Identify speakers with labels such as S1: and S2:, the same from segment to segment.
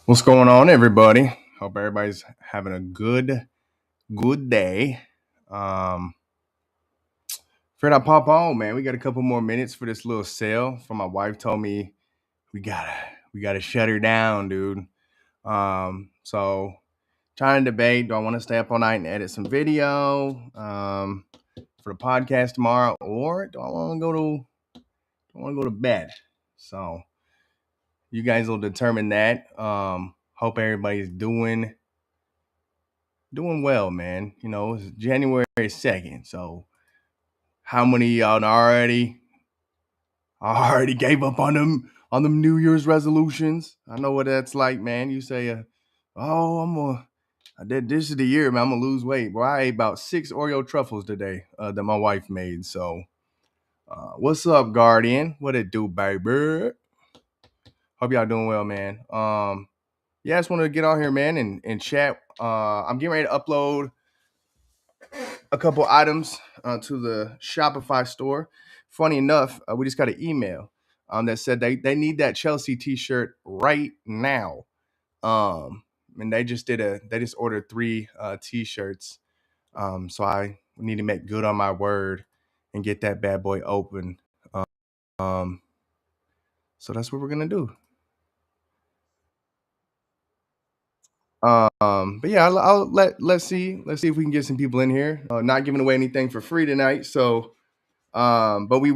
S1: What's going on, everybody? Hope everybody's having a good day. Um, Figured I pop on, man. We got a couple more minutes for this little sale. For my wife told me we gotta we gotta shut her down, dude. So trying to debate: do I want to stay up all night and edit some video for the podcast tomorrow, or do I want to go to bed? So you guys will determine that. Hope everybody's doing well, man. You know, it's January 2nd. So how many of y'all already gave up on them New Year's resolutions? I know what that's like, man. You say, oh, I did this is the year, man. I'm gonna lose weight. Well, I ate about 6 Oreo truffles today that my wife made. So what's up, Guardian? What it do, baby? Hope y'all doing well, man. Yeah, I just wanted to get on here, man, and chat. I'm getting ready to upload a couple items to the Shopify store. Funny enough, we just got an email that said they need that Chelsea T-shirt right now. And they just ordered 3 T-shirts. So I need to make good on my word and get that bad boy open. Um, so that's what we're gonna do. But yeah, I'll let's see if we can get some people in here. Not giving away anything for free tonight, so but we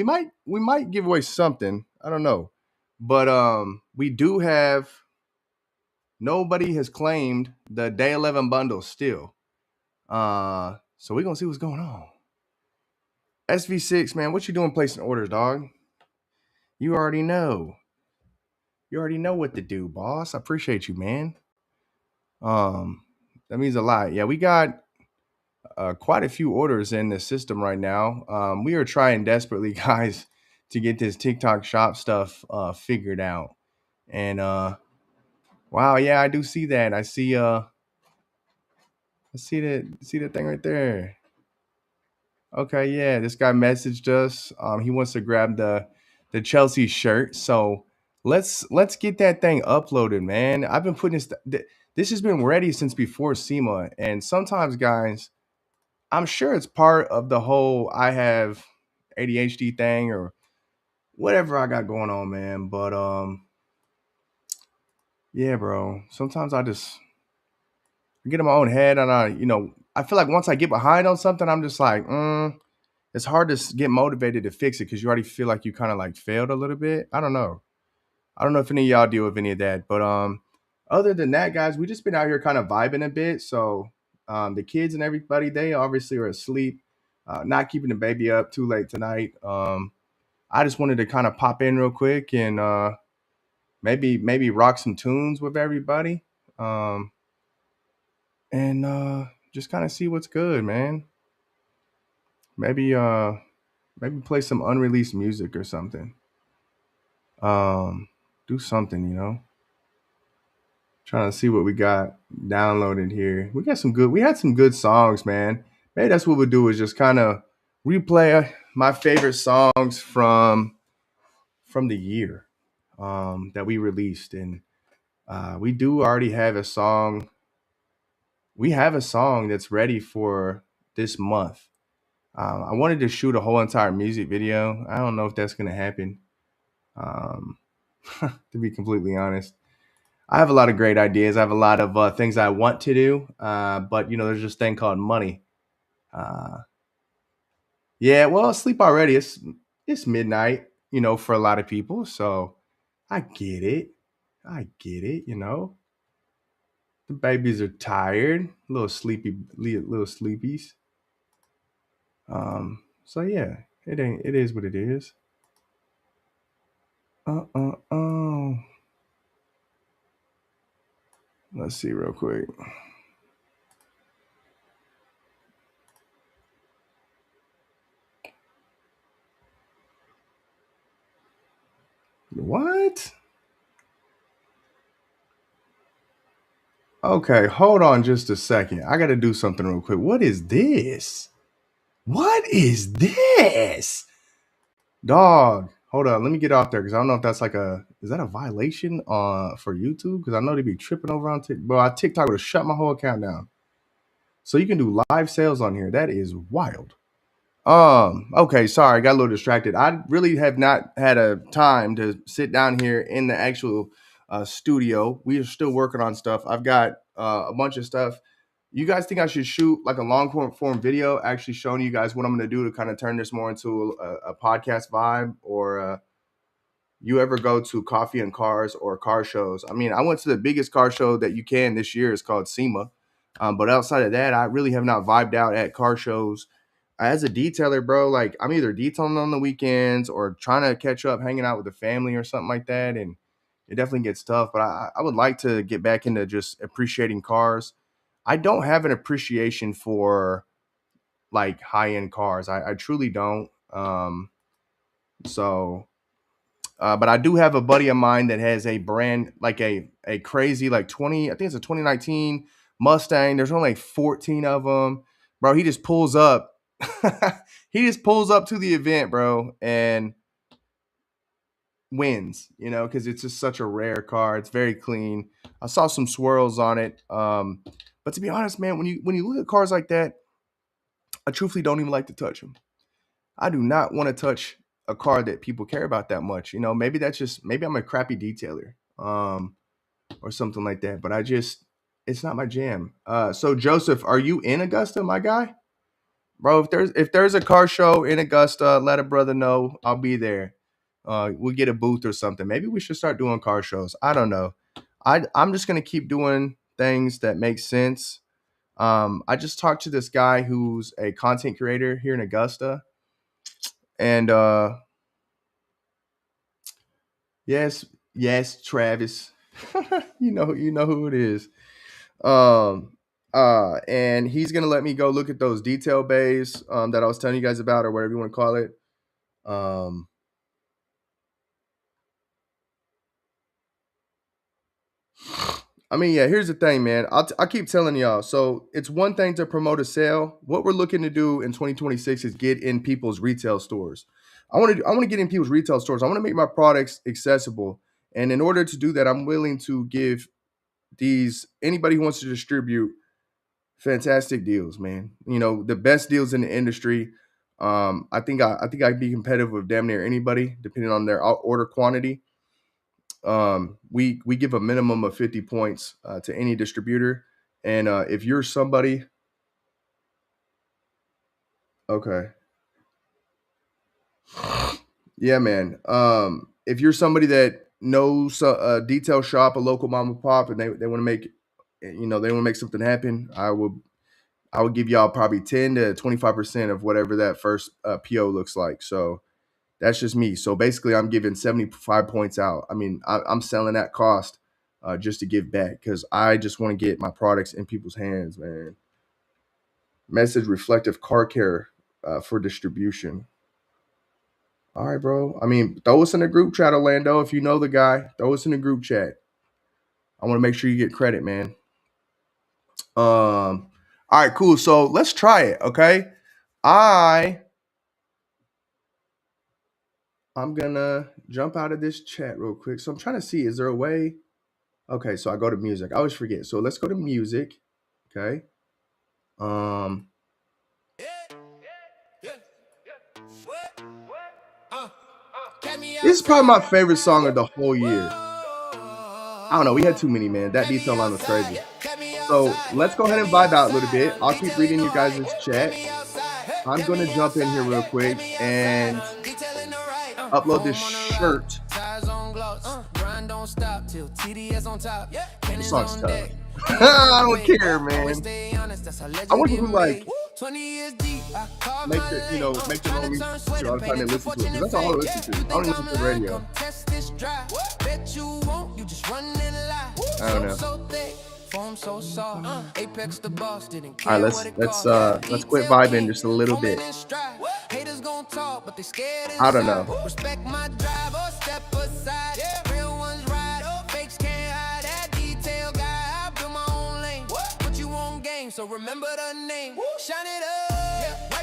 S1: might give away something. I don't know. But we do have nobody has claimed the day 11 bundle still. So we're gonna see what's going on. SV6, man, what you doing placing orders, dog? You already know. You already know what to do, boss. I appreciate you, man. Um, that means a lot. Yeah, we got quite a few orders in the system right now. We are trying desperately, guys, to get this TikTok shop stuff figured out. And wow, yeah, I do see that. I see the thing right there. Okay, yeah, this guy messaged us. He wants to grab the Chelsea shirt. So let's get that thing uploaded, man. I've been putting this has been ready since before SEMA, and sometimes, guys, I'm sure it's part of the whole I have ADHD thing or whatever I got going on, man. But yeah, bro. Sometimes I just get in my own head, and I feel like once I get behind on something, I'm just like, it's hard to get motivated to fix it because you already feel like you kind of like failed a little bit. I don't know. I don't know if any of y'all deal with any of that, but other than that, guys, we just been out here kind of vibing a bit. So the kids and everybody, they obviously are asleep. Not keeping the baby up too late tonight. I just wanted to kind of pop in real quick and maybe rock some tunes with everybody, um, and just kind of see what's good, man. Maybe maybe play some unreleased music or something. Do something. Trying to see what we got downloaded here. We had some good songs, man. Maybe that's what we'll do is just kind of replay my favorite songs from the year that we released. And we do already have a song. We have a song that's ready for this month. I wanted to shoot a whole entire music video. I don't know if that's gonna happen. Um, to be completely honest, I have a lot of great ideas. I have a lot of things I want to do, but there's this thing called money. Uh, yeah, well, sleep already. It's midnight, for a lot of people. So I get it. I get it. The babies are tired, a little sleepy, little sleepies. So yeah, it is what it is. Uh. Let's see real quick. What? Okay, hold on just a second. I got to do something real quick. What is this? What is this? Dog. Hold on. Let me get off there because I don't know if that's like Is that a violation for YouTube? Because I know they be tripping over on TikTok. Bro, TikTok would have shut my whole account down. So you can do live sales on here. That is wild. Okay, sorry, I got a little distracted. I really have not had a time to sit down here in the actual studio. We are still working on stuff. I've got a bunch of stuff. You guys think I should shoot like a long form video, actually showing you guys what I'm going to do to kind of turn this more into a podcast vibe? Or you ever go to coffee and cars or car shows? I mean, I went to the biggest car show that you can this year. It's called SEMA. But outside of that, I really have not vibed out at car shows. As a detailer, bro, like I'm either detailing on the weekends or trying to catch up, hanging out with the family or something like that. And it definitely gets tough. But I would like to get back into just appreciating cars. I don't have an appreciation for like high-end cars. I truly don't. So but I do have a buddy of mine that has a brand, like a crazy, like 20, I think it's a 2019 Mustang. There's only like 14 of them. Bro, he just pulls up. He just pulls up to the event, bro, and wins, because it's just such a rare car. It's very clean. I saw some swirls on it. But to be honest, man, when you look at cars like that, I truthfully don't even like to touch them. I do not want to touch a car that people care about that much. Maybe I'm a crappy detailer, or something like that. But it's not my jam. So Joseph, are you in Augusta, my guy? Bro, if there's a car show in Augusta, let a brother know. I'll be there. We'll get a booth or something. Maybe we should start doing car shows. I don't know. I'm just gonna keep doing things that make sense. I just talked to this guy who's a content creator here in Augusta. And yes, Travis. you know who it is. And he's gonna let me go look at those detail bays that I was telling you guys about, or whatever you want to call it. I mean, yeah, here's the thing, man. I keep telling y'all. So it's one thing to promote a sale. What we're looking to do in 2026 is get in people's retail stores. I want to get in people's retail stores. I want to make my products accessible. And in order to do that, I'm willing to give anybody who wants to distribute fantastic deals, man. The best deals in the industry. I think I'd be competitive with damn near anybody, depending on their order quantity. We give a minimum of 50 points to any distributor, and if you're somebody, okay, yeah, man. If you're somebody that knows a detail shop, a local mom and pop, and they want to make, they want to make something happen, I would give y'all probably 10 to 25% of whatever that first PO looks like. So that's just me. So basically, I'm giving 75 points out. I mean, I'm selling that cost just to give back, because I just want to get my products in people's hands, man. Message reflective car care for distribution. All right, bro. I mean, throw us in the group chat, Orlando. If you know the guy, throw us in the group chat. I want to make sure you get credit, man. All right, cool. So let's try it, okay? I'm gonna jump out of this chat real quick. So I'm trying to see, is there a way? Okay, so I go to music. I always forget. So let's go to music. Okay. This is probably my favorite song of the whole year. I don't know. We had too many, man. That detail line was crazy. So let's go ahead and vibe out a little bit. I'll keep reading you guys' chat. I'm going to jump in here real quick and upload this shirt. This song's tough. I don't care, man. I wonder who make the own music all the time and listen to it. Because that's all I listen to. I don't listen to the radio. I don't know. All right, let's quit vibing just a little bit. I don't know.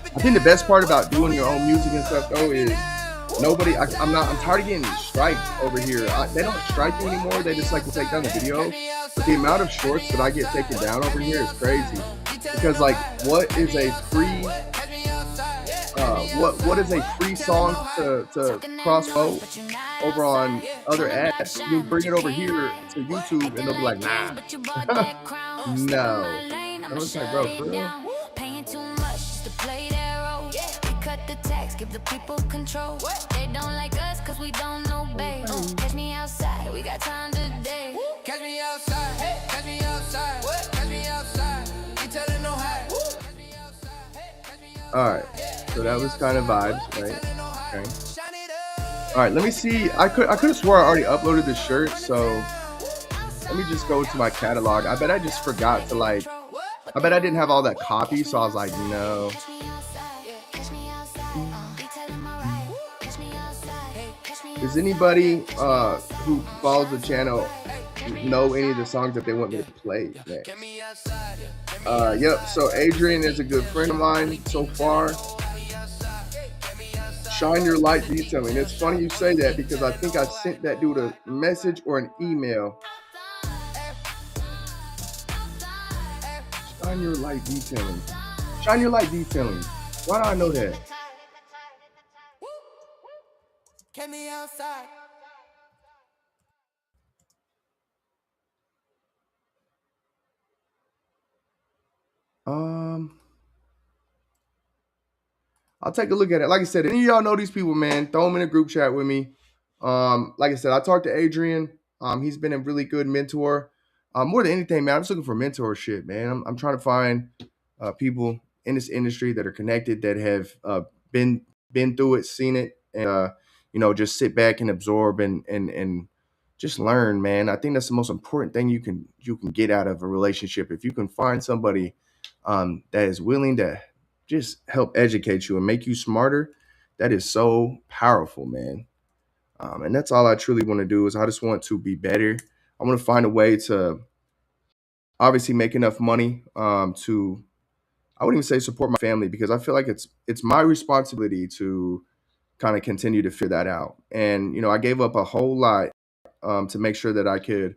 S1: I think the best part about doing your own music and stuff, though, is Nobody, I'm not. I'm tired of getting striked over here. They don't strike me anymore. They just like to take down the video. But the amount of shorts that I get taken down over here is crazy. Because like, what is a free what is a free song to cross promote over on other apps? You bring it over here to YouTube and they'll be like, nah, no. I was like, bro, for real?
S2: Paying too much just to play their role. We cut the tax, give the people control. They don't like us cause we don't obey. Catch me outside, we got time today. Catch me outside, hey, catch me outside, catch me outside. You telling no hide.
S1: All right, so that was kind of vibes, right? Okay. All right, let me see. I could have swore I already uploaded the shirt, so let me just go to my catalog. I bet I just forgot to like. I bet I didn't have all that copy, so I was like, no. Does anybody who follows the channel know any of the songs that they want me to play next? Yep, so Adrian is a good friend of mine so far. Shine Your Light Detailing. It's funny you say that because I think I sent that dude a message or an email. Shine Your Light Detailing. Shine Your Light Detailing. Why do I know that?
S2: Get me outside.
S1: I'll take a look at it. Like I said, any of y'all know these people, man, throw them in a group chat with me. Like I said, I talked to Adrian. He's been a really good mentor. More than anything, man, I'm just looking for mentorship, man. I'm trying to find people in this industry that are connected, that have been through it, seen it, and just sit back and absorb and just learn, man. I think that's the most important thing you can get out of a relationship. If you can find somebody that is willing to just help educate you and make you smarter, that is so powerful, man. And that's all I truly want to do. Is I just want to be better. I want to find a way to obviously make enough money to, I wouldn't even say support my family, because I feel like it's my responsibility to kind of continue to figure that out. And I gave up a whole lot to make sure that I could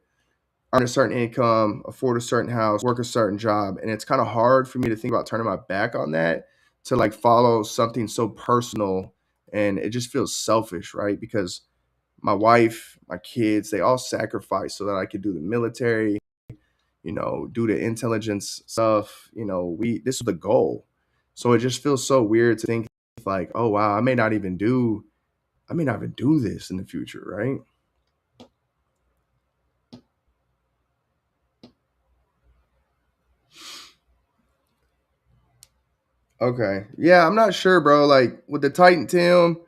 S1: earn a certain income, afford a certain house, work a certain job. And it's kind of hard for me to think about turning my back on that to like follow something so personal. And it just feels selfish, right? Because my wife, my kids, they all sacrificed so that I could do the military, do the intelligence stuff. This was the goal. So it just feels so weird to think like, oh wow, I may not even do this in the future, right? Okay. Yeah, I'm not sure, bro. Like with the Titan Tim,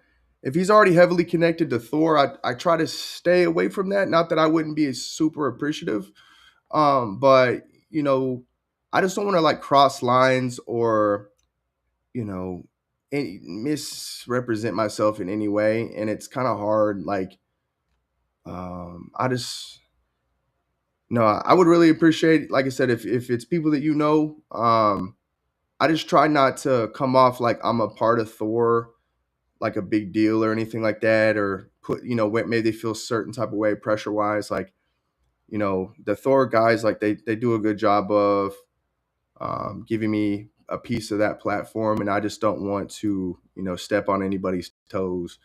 S1: if he's already heavily connected to Thor, I try to stay away from that. Not that I wouldn't be super appreciative. But I just don't want to like cross lines or, you know, misrepresent myself in any way. And it's kind of hard. Like, I just no, I would really appreciate, like I said, if it's people that I just try not to come off like I'm a part of Thor, like a big deal or anything like that, or put, maybe they feel certain type of way pressure wise. Like, the Thor guys, like they do a good job of giving me a piece of that platform. And I just don't want to, step on anybody's toes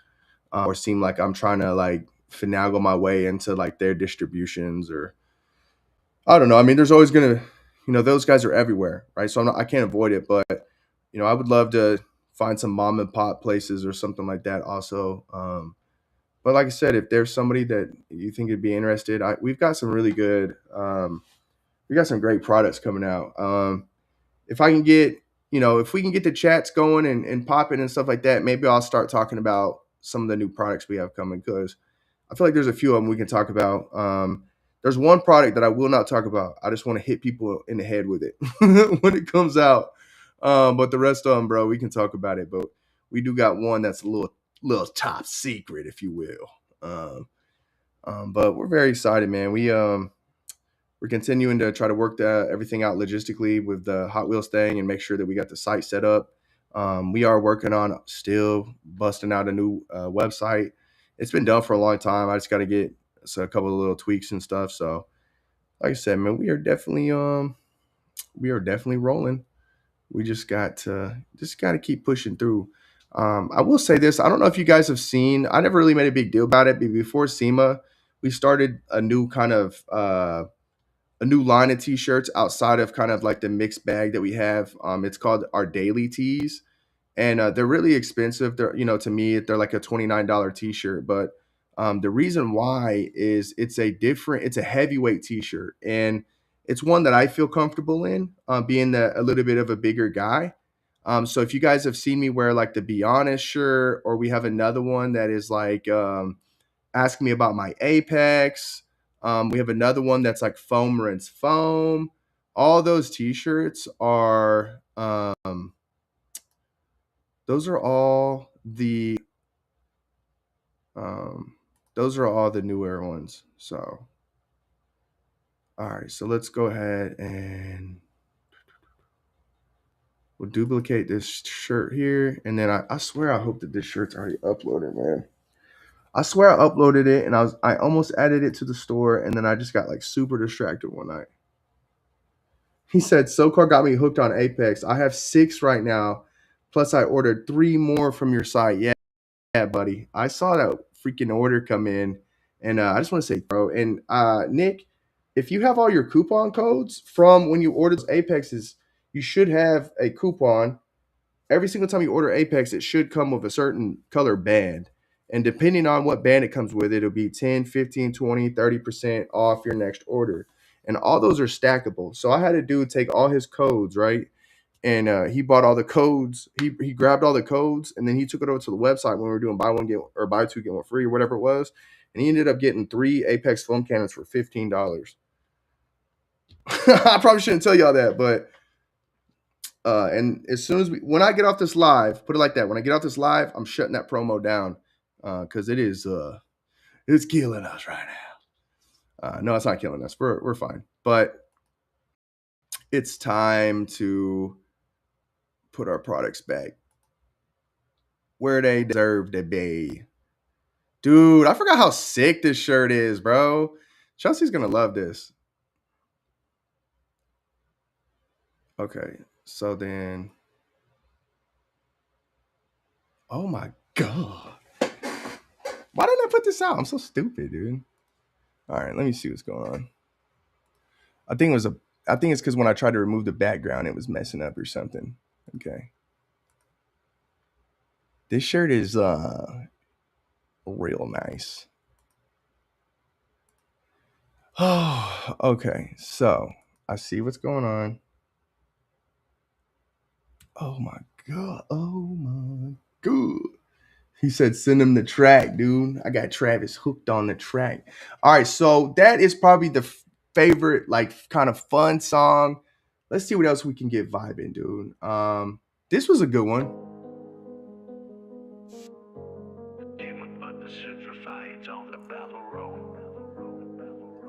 S1: or seem like I'm trying to like finagle my way into like their distributions, or I don't know. I mean, there's always gonna, those guys are everywhere, right? So I can't avoid it, but I would love to find some mom and pop places or something like that also. But like I said, if there's somebody that you think would be interested, we've got some really good, we got some great products coming out. If I can get, if we can get the chats going and popping and stuff like that, maybe I'll start talking about some of the new products we have coming, because I feel like there's a few of them we can talk about. There's one product that I will not talk about. I just want to hit people in the head with it when it comes out. But the rest of them, bro, we can talk about it. But we do got one that's a little top secret, if you will. But we're very excited, man. We're continuing to try to work everything out logistically with the Hot Wheels thing and make sure that we got the site set up. We are working on still busting out a new website. It's been done for a long time. I just got to get a couple of little tweaks and stuff. So, like I said, man, we are definitely rolling. We just got to keep pushing through. I will say this: I don't know if you guys have seen. I never really made a big deal about it, but before SEMA, we started a new kind of a new line of t-shirts outside of kind of like the mixed bag that we have. It's called our daily tees, and they're really expensive. They're, to me, they're like a $29 t-shirt, but the reason why is it's a heavyweight t-shirt, and it's one that I feel comfortable in, being a little bit of a bigger guy. So if you guys have seen me wear like the Be Honest shirt, or we have another one that is like ask me about my Apex. We have another one that's like foam rinse foam. All those t-shirts are those are all the um, those are all the newer ones. So all right, so let's go ahead and we'll duplicate this shirt here, and then I swear I hope that this shirt's already uploaded, man. I swear I uploaded it and I almost added it to the store, and then I just got like super distracted one night. He said, SoCar got me hooked on Apex. I have 6 right now. Plus, I ordered 3 more from your site. Yeah, buddy. I saw that freaking order come in. And I just want to say, bro. And Nick, if you have all your coupon codes from when you ordered those Apexes, you should have a coupon. Every single time you order Apex, it should come with a certain color band. And depending on what band it comes with, it'll be 10, 15, 20, 30% off your next order. And all those are stackable. So I had a dude take all his codes, right? And he bought all the codes. He grabbed all the codes, and then he took it over to the website when we were doing buy one get or buy two get one free or whatever it was. And he ended up getting 3 Apex foam cannons for $15. I probably shouldn't tell y'all that, but and as soon as when I get off this live, put it like that. When I get off this live, I'm shutting that promo down because it's killing us right now. No, it's not killing us. We're fine, but it's time to put our products back where they deserve to be. Dude, I forgot how sick this shirt is, bro. Chelsea's gonna love this. Okay, so then, oh my god, why didn't I put this out? I'm so stupid, dude. All right, let me see what's going on. I think it was a. I think it's because when I tried to remove the background, it was messing up or something. Okay, this shirt is real nice. Oh, okay. So I see what's going on. Oh my god. Oh my god. He said, send him the track, dude. I got Travis hooked on the track. All right, so that is probably the favorite, like, kind of fun song. Let's see what else we can get vibing, dude. This was a good one.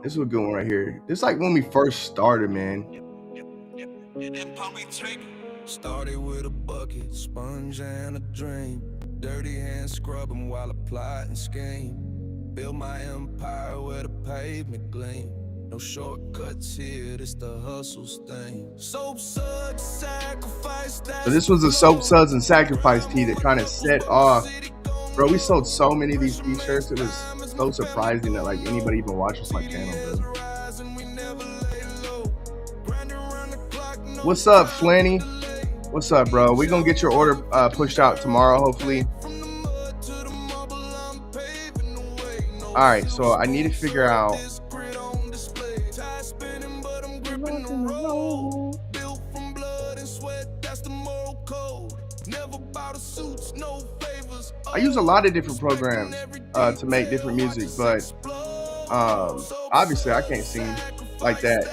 S1: This was a good one right here. This is like when we first started, man.
S2: Started with a bucket, sponge, and a dream. Dirty hands scrubbing while I plot and scheme. Build my empire where the pavement gleam. No shortcuts here, it's the hustle's thing. Soap suds, sacrifice.
S1: So this was a Soap Suds and Sacrifice tee that kind of set off. Bro, we sold so many of these t-shirts. It was so surprising that like anybody even watches my channel, bro. What's up, Flanny? What's up, bro? We're gonna get your order pushed out tomorrow, hopefully. All right, so I need to figure out. I use a lot of different programs to make different music, but obviously I can't sing like that.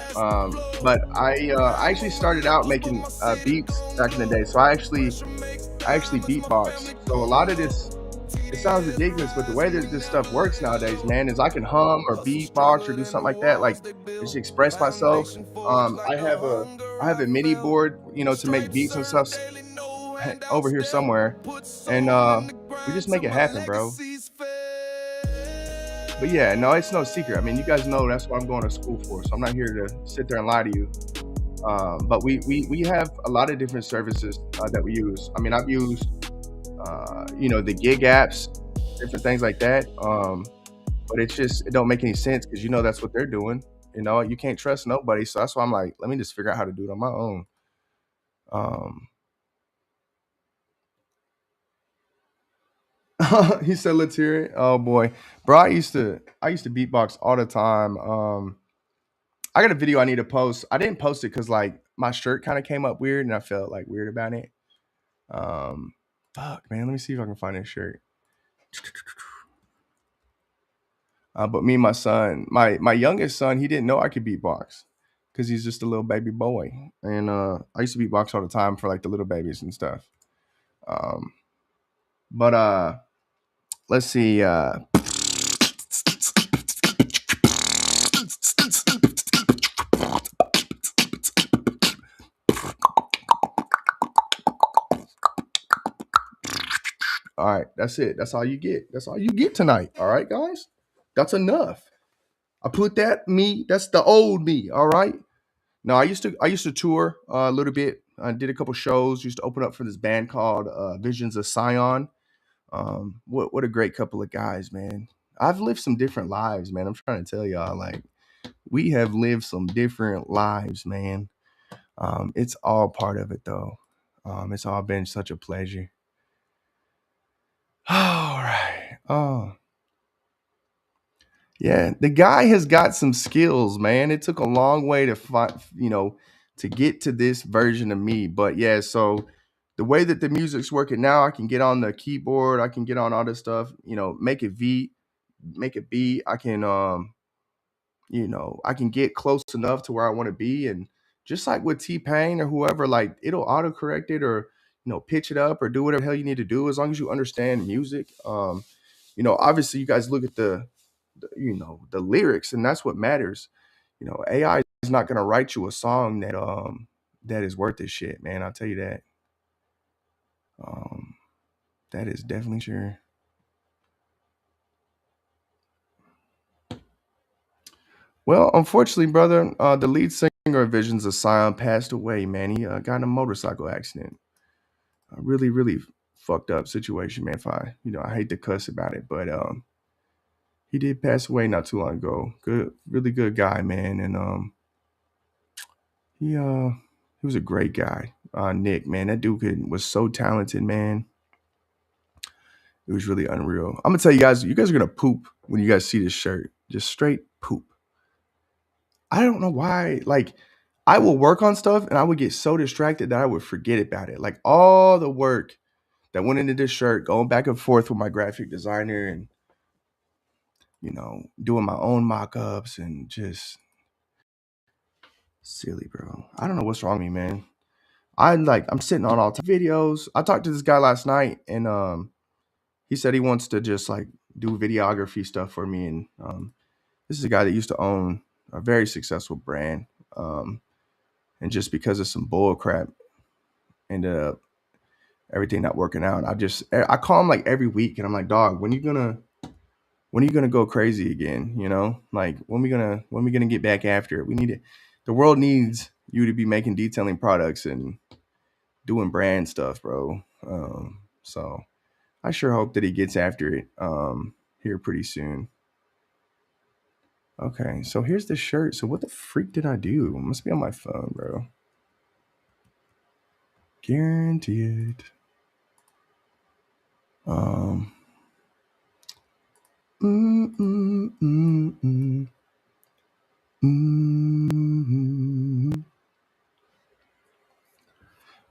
S1: But I actually started out making beats back in the day, so I actually beatbox. So a lot of this, it sounds ridiculous, but the way that this stuff works nowadays, man, is I can hum or beatbox or do something like that, like just express myself. I have a MIDI board, to make beats and stuff. over here somewhere, and we just make it happen, bro. But yeah, no, it's no secret. I mean, you guys know that's what I'm going to school for, so I'm not here to sit there and lie to you. But we have a lot of different services that we use. I mean, I've used the gig apps, different things like that. But it's just it don't make any sense because that's what they're doing. You can't trust nobody, so that's why I'm like, let me just figure out how to do it on my own. Um, he said, "Let's hear it." Oh boy, bro, I used to beatbox all the time. I got a video I need to post. I didn't post it because like my shirt kind of came up weird, and I felt like weird about it. Um, fuck, man, let me see if I can find this shirt. But me and my son, my youngest son, he didn't know I could beatbox because he's just a little baby boy, and I used to beatbox all the time for like the little babies and stuff. Um, but let's see. All right, that's it. That's all you get. That's all you get tonight. All right, guys, that's enough. I put that me. That's the old me. All right. No, I used to tour a little bit. I did a couple shows. Used to open up for this band called Visions of Sion. What a great couple of guys, man. I've lived some different lives, man. I'm trying to tell y'all, like we have lived some different lives, man. It's all part of it, though. It's all been such a pleasure. All right. Oh, yeah. The guy has got some skills, man. It took a long way to find, to get to this version of me. But yeah, so the way that the music's working now, I can get on the keyboard, I can get on all this stuff, make it beat. I can get close enough to where I want to be. And just like with T Pain or whoever, like it'll autocorrect it or, pitch it up or do whatever the hell you need to do as long as you understand music. Obviously you guys look at the lyrics and that's what matters. AI is not going to write you a song that is worth this shit, man. I'll tell you that. Um, that is definitely sure. Well, unfortunately, brother, the lead singer of Visions of Sion passed away, man. He got in a motorcycle accident. A really, really fucked up situation, man. If I hate to cuss about it, but he did pass away not too long ago. Good, really good guy, man. And he was a great guy. Nick, man, that dude was so talented, man. It was really unreal. I'm gonna tell you guys are gonna poop when you guys see this shirt. Just straight poop. I don't know why. Like, I will work on stuff and I would get so distracted that I would forget about it. Like all the work that went into this shirt, going back and forth with my graphic designer and doing my own mock-ups and just silly, bro. I don't know what's wrong with me, man. I'm sitting on all time videos. I talked to this guy last night and he said he wants to just like do videography stuff for me. And this is a guy that used to own a very successful brand. And just because of some bull crap ended up everything not working out. I call him like every week and I'm like, dog, when are you gonna go crazy again? Like when we gonna get back after it? We need it. The world needs you to be making detailing products and doing brand stuff, bro. So I sure hope that he gets after it here pretty soon. Okay, so here's the shirt. So what the freak did I do? It must be on my phone, bro. Guarantee it. Um. Mm, mm, mm, mm, mm.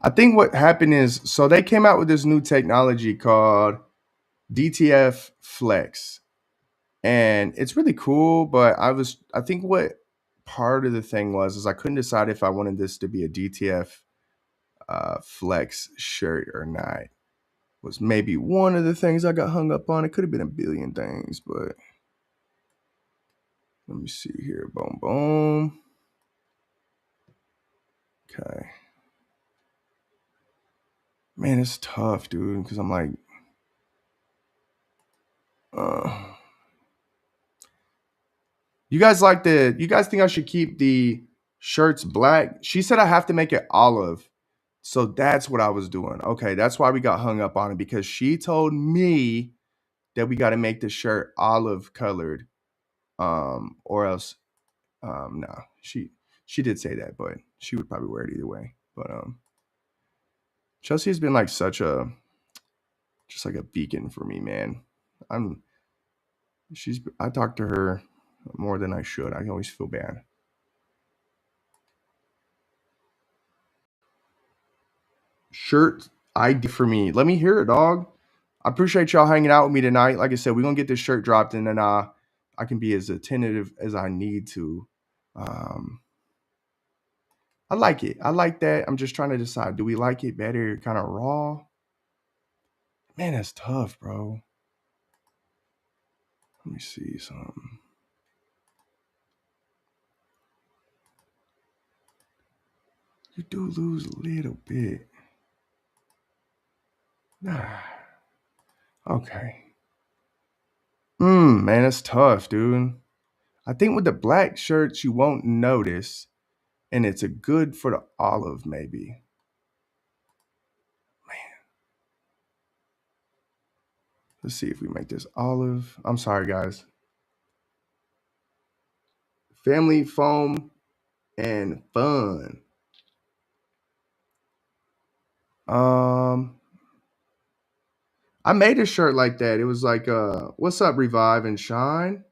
S1: I think what happened is so they came out with this new technology called DTF Flex, and it's really cool. But I think what part of the thing was is I couldn't decide if I wanted this to be a DTF Flex shirt or not. Was maybe one of the things I got hung up on. It could have been a billion things, but let me see here. Boom, boom. Okay. Man, it's tough, dude. Because I'm like, uh, you guys like the? You guys think I should keep the shirts black? She said I have to make it olive. So that's what I was doing. Okay, that's why we got hung up on it because she told me that we got to make the shirt olive colored, or else, no, she did say that, but she would probably wear it either way. But Chelsea has been like such a just like a beacon for me, man. I'm I talk to her more than I should. I always feel bad. Shirt ID for me. Let me hear it, dog. I appreciate y'all hanging out with me tonight. Like I said, we're gonna get this shirt dropped, and then I can be as attentive as I need to. Um, I like it. I like that. I'm just trying to decide: do we like it better, kind of raw? Man, that's tough, bro. Let me see something. You do lose a little bit. Nah. Okay. Man, that's tough, dude. I think with the black shirts, you won't notice, and it's a good for the olive, maybe. Let's see if we make this olive. I'm sorry, guys. Family foam and fun. Um, I made a shirt like that. It was like, what's up, Revive and Shine?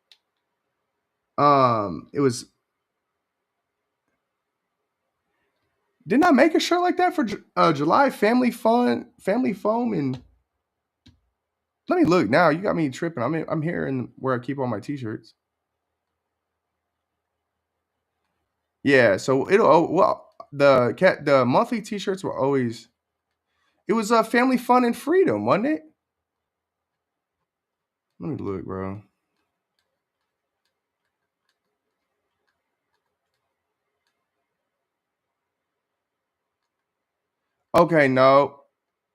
S1: It was. Didn't I make a shirt like that for July? Family fun, family foam, and let me look now. You got me tripping. I'm here in where I keep all my t-shirts. Yeah, so it'll well the monthly t-shirts were always it was family fun and freedom, wasn't it? Let me look, bro. Okay, no.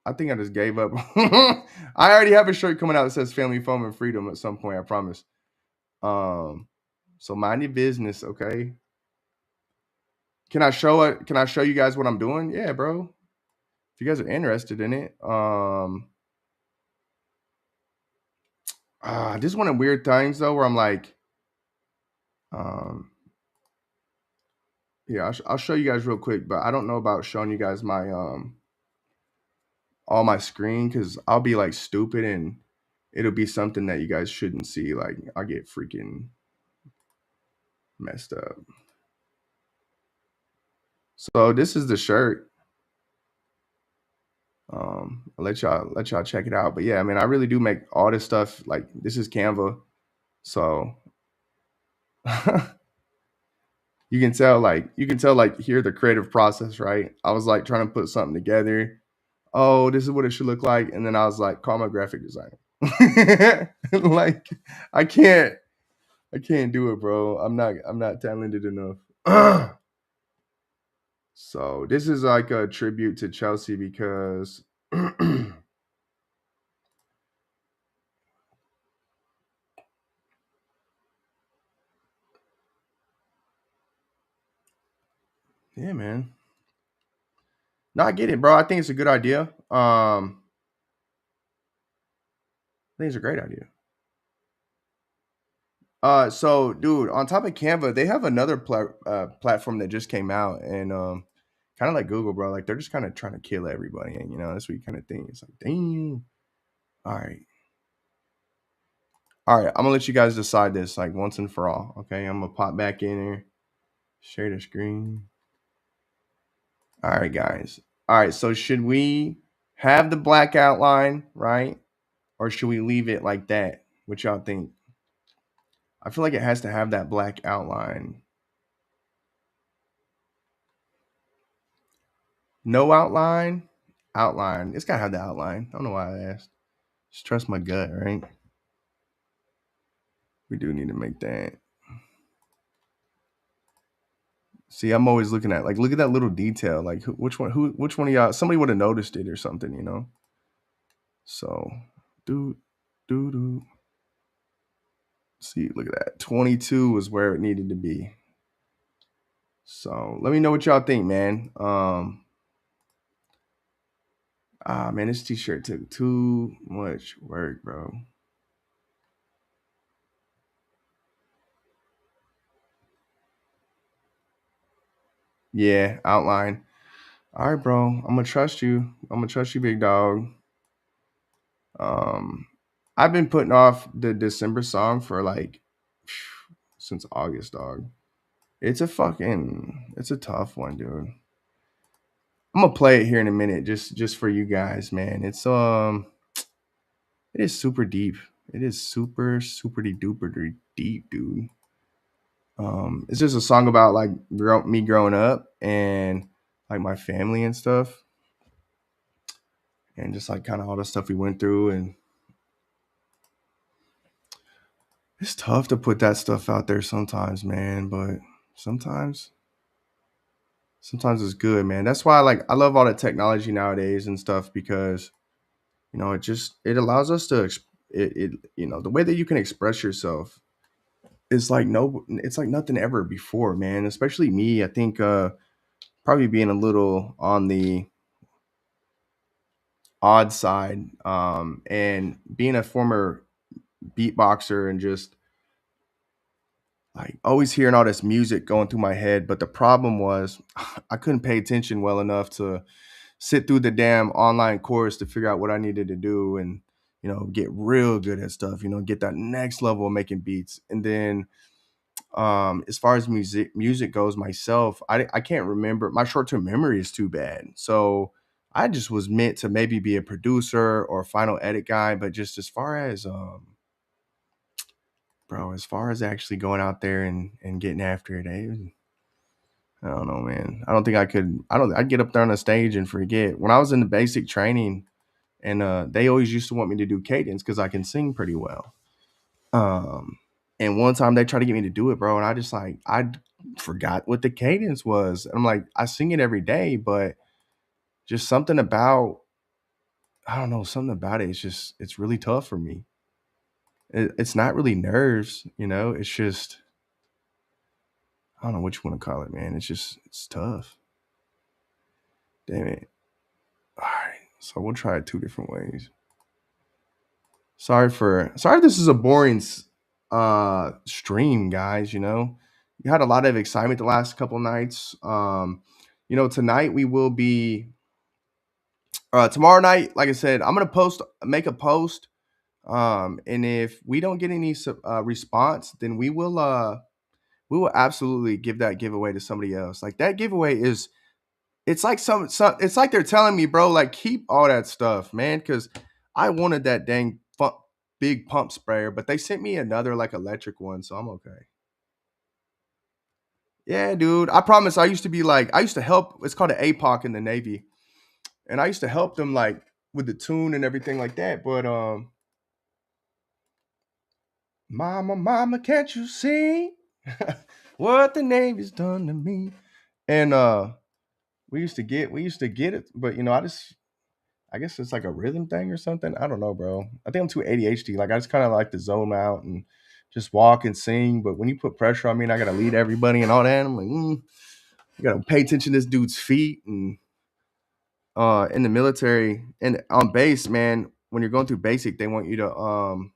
S1: I think I just gave up. I already have a shirt coming out that says family fun and freedom at some point, I promise. Um so mind your business, okay? Can I show you guys what I'm doing? Yeah, bro. If you guys are interested in it. This is one of weird things though where I'm like um yeah, I'll show you guys real quick, but I don't know about showing you guys my all my screen because I'll be like stupid and it'll be something that you guys shouldn't see. Like I get freaking messed up. So this is the shirt. I'll let y'all check it out. But yeah, I mean, I really do make all this stuff. Like this is Canva, so you can tell like here the creative process, right? I was like trying to put something together. Oh, this is what it should look like, and then I was like, call my graphic designer. Like I can't I can't do it, bro. I'm not talented enough. So this is like a tribute to Chelsea because yeah, man. No, I get it, bro. I think it's a good idea. I think it's a great idea. So dude, on top of Canva, they have another platform that just came out, and kind of like Google, bro. Like they're just kind of trying to kill everybody, and that's what you kind of think. It's like, damn. All right, all right. I'm gonna let you guys decide this like once and for all. Okay, I'm gonna pop back in here, share the screen. All right, guys. All right, so should we have the black outline, right? Or should we leave it like that? What y'all think? I feel like it has to have that black outline. No outline? Outline. It's gotta have the outline. I don't know why I asked. Just trust my gut, right? We do need to make that. See, I'm always looking at like look at that little detail. Like which one of y'all somebody would have noticed it or something, you know? So do do. See, look at that. 22 is where it needed to be. So let me know what y'all think, man. Man, this t-shirt took too much work, bro. Yeah, outline. All right, bro. I'm gonna trust you. I'm gonna trust you, big dog. Um, I've been putting off the December song for like since August, dog. It's a tough one, dude. I'm gonna play it here in a minute, just for you guys, man. It is super deep. It is super duper deep, dude. It's just a song about like me growing up and like my family and stuff, and just like kind of all the stuff we went through. And it's tough to put that stuff out there sometimes, man. But sometimes, sometimes it's good, man. That's why I love all the technology nowadays and stuff because it allows us to the way that you can express yourself is like no it's like nothing ever before, man. Especially me, I think probably being a little on the odd side, and being a former beatboxer and just like always hearing all this music going through my head. But the problem was I couldn't pay attention well enough to sit through the damn online course to figure out what I needed to do and get real good at stuff, get that next level of making beats. And then as far as music goes myself, I can't remember. My short-term memory is too bad. So I just was meant to maybe be a producer or a final edit guy, but just as far as bro, as far as actually going out there and getting after it, I don't know, man. I don't think I could. I'd get up there on a stage and forget. When I was in the basic training, and they always used to want me to do cadence because I can sing pretty well. Um, and one time they tried to get me to do it, bro, and I forgot what the cadence was. And I'm like, I sing it every day, but just something about I don't know, something about it. It's really tough for me. It's not really nerves, It's just I don't know what you want to call it, man. It's tough. Damn it. All right, so we'll try it two different ways. Sorry if this is a boring stream, guys. You had a lot of excitement the last couple nights. Tonight we will be tomorrow night, like I said, I'm gonna make a post. And if we don't get any response, then we will absolutely give that giveaway to somebody else. Like that giveaway is it's like it's like they're telling me, bro, like keep all that stuff, man, because I wanted that dang big pump sprayer, but they sent me another like electric one, so I'm okay. Yeah, dude. I promise. I used to help. It's called an APOC in the Navy, and I used to help them like with the tune and everything like that. But mama, mama, can't you see what the Navy's done to me? And we used to get it, but I guess it's like a rhythm thing or something. I don't know, bro. I think I'm too ADHD. Like I just kind of like to zone out and just walk and sing. But when you put pressure on me and I gotta lead everybody and all that, I'm like, you gotta pay attention to this dude's feet. And in the military and on base, man, when you're going through basic, they want you to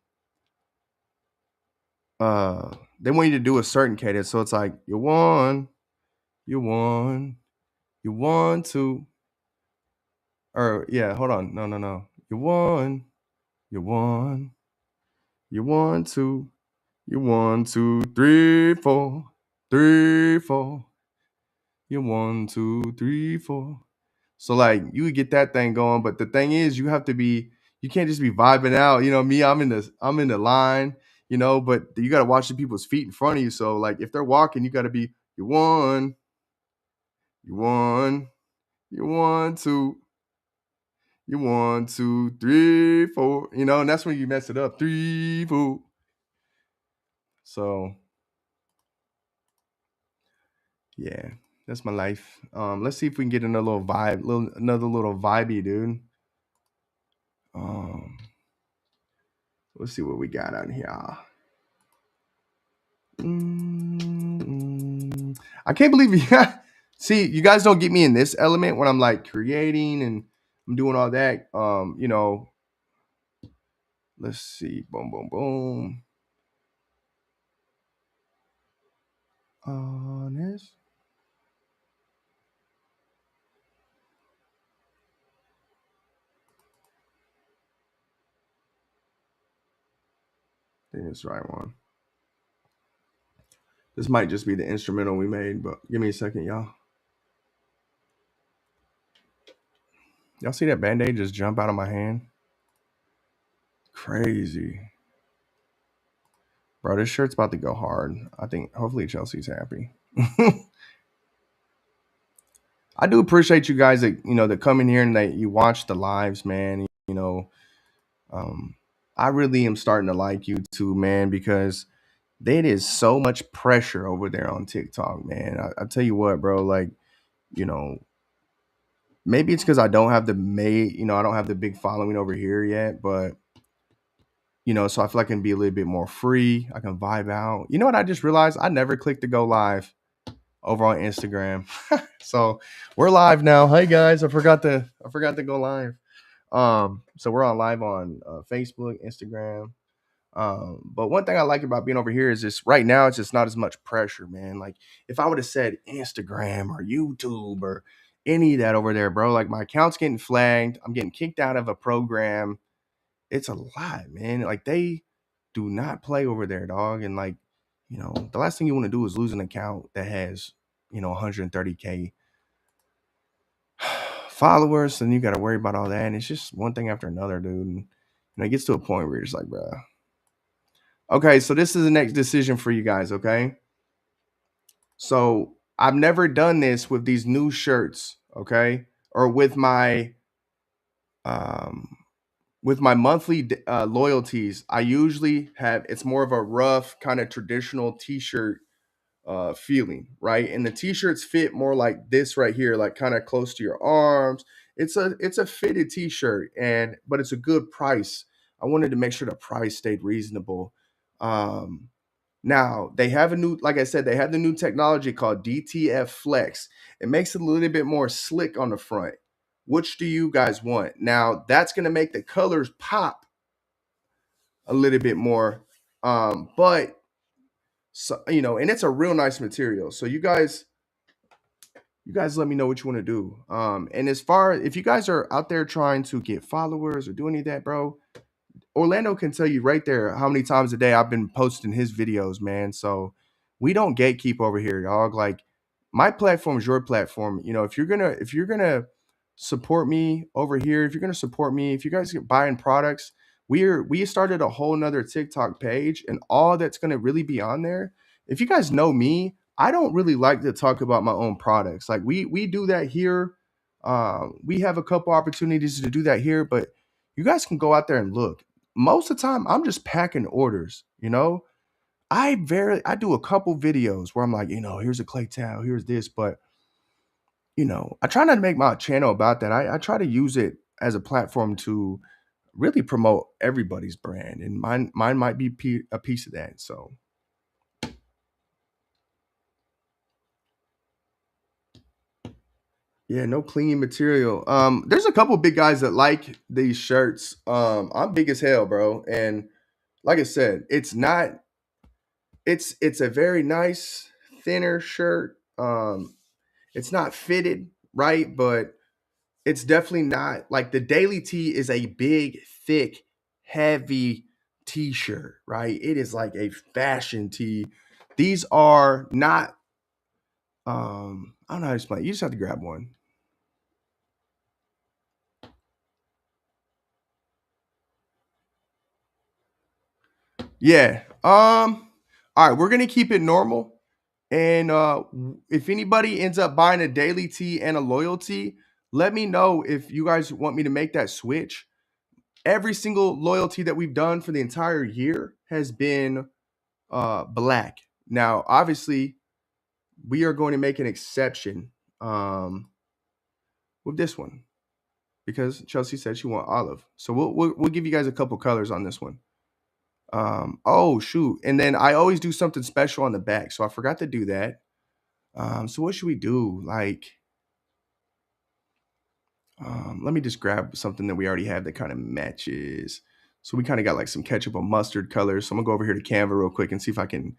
S1: do a certain cadence. So it's like you won, you won, you won two, or yeah, hold on, no, you won, you won, you won two. You 1, 2, 3, 4, 3, 4. You 1, 2, 3, 4. So like you would get that thing going, but the thing is, you can't just be vibing out. Me, I'm in the line, but you got to watch the people's feet in front of you. So like if they're walking, you got to be you won, you won, you 1, 2, you 1, 2, 3, 4. And that's when you mess it up. 3, 4. So Yeah, that's my life. Let's see if we can get another little vibe, another little vibey, dude. Um, let's see what we got on here. I can't believe you. See, you guys don't get me in this element when I'm like creating and I'm doing all that. Let's see. Boom, boom, boom. Honest. I think it's the right one. This might just be the instrumental we made, but give me a second, y'all. Y'all see that band-aid just jump out of my hand? Crazy. Bro, this shirt's about to go hard. I think hopefully Chelsea's happy. I do appreciate you guys that that come in here and that you watch the lives, man. Um, I really am starting to like you too, man, because there is so much pressure over there on TikTok, man. I tell you what, bro, like, you know, maybe it's because I don't have the big following over here yet, but so I feel like I can be a little bit more free. I can vibe out. You know what I just realized? I never clicked to go live over on Instagram. So we're live now. Hey guys, I forgot to go live. So we're on live on Facebook, Instagram. But one thing I like about being over here is just right now it's just not as much pressure, man. Like if I would have said Instagram or YouTube or any of that over there, bro, like my account's getting flagged. I'm getting kicked out of a program. It's a lot, man. Like they do not play over there, dog. And like, the last thing you want to do is lose an account that has, 130K followers, and you got to worry about all that. And it's just one thing after another, dude. And it gets to a point where you're just like, bro. Okay, so this is the next decision for you guys, okay? So I've never done this with these new shirts, okay? Or um with my monthly loyalties. I usually have it's more of a rough kind of traditional t-shirt feeling, right? And the t-shirts fit more like this right here, like kind of close to your arms. It's a fitted t-shirt, and but it's a good price. I wanted to make sure the price stayed reasonable. Um, Now they have like I said, they have the new technology called DTF Flex. It makes it a little bit more slick on the front. Which do you guys want? Now that's gonna make the colors pop a little bit more. But so and it's a real nice material. So you guys let me know what you want to do. And as far if you guys are out there trying to get followers or do any of that, bro, Orlando can tell you right there how many times a day I've been posting his videos, man. So we don't gatekeep over here, dog. Like my platform is your platform. If you're gonna support me over here, if you're gonna support me, if you guys get buying products, we started a whole nother TikTok page, and all that's gonna really be on there. If you guys know me, I don't really like to talk about my own products. Like we do that here. We have a couple opportunities to do that here, but you guys can go out there and look. Most of the time I'm just packing orders. I do a couple videos where I'm like, here's a clay towel, here's this, but I try not to make my channel about that. I try to use it as a platform to really promote everybody's brand, and mine might be a piece of that. So yeah, no clean material. There's a couple big guys that like these shirts. I'm big as hell, bro, and like I said, it's a very nice thinner shirt. It's not fitted right, but it's definitely not like the daily tee is a big, thick, heavy t-shirt, right? It is like a fashion tee. These are not I don't know how to explain. You just have to grab one. Yeah. All right, we're gonna keep it normal. And if anybody ends up buying a daily tee and a loyalty, let me know if you guys want me to make that switch. Every single loyalty that we've done for the entire year has been black. Now, obviously, we are going to make an exception with this one because Chelsea said she want olive. So we'll give you guys a couple colors on this one. Oh shoot, and then I always do something special on the back, so I forgot to do that. So what should we do? Like, let me just grab something that we already have that kind of matches. So we kind of got like some ketchup and mustard colors. So I'm gonna go over here to Canva real quick and see if I can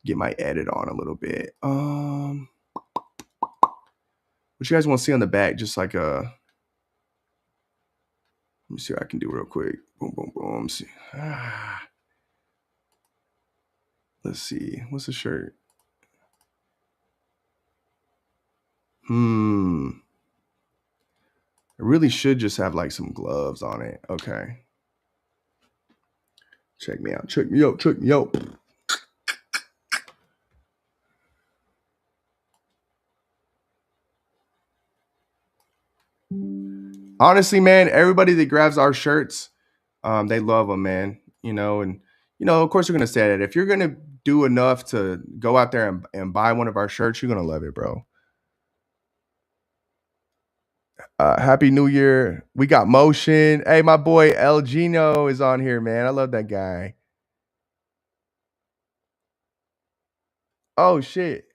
S1: get my edit on a little bit. What you guys want to see on the back? Just like a. Let me see what I can do real quick. Boom, boom, boom. See. Let's see. What's the shirt? It really should just have like some gloves on it. Okay. Check me out. Check me out. Check me out. Honestly, man, everybody that grabs our shirts, they love them, man. And of course, you're gonna say that if you're gonna do enough to go out there and buy one of our shirts, you're gonna love it, bro. Happy New Year. We got Motion. Hey, my boy El Gino is on here, man. I love that guy. Oh shit.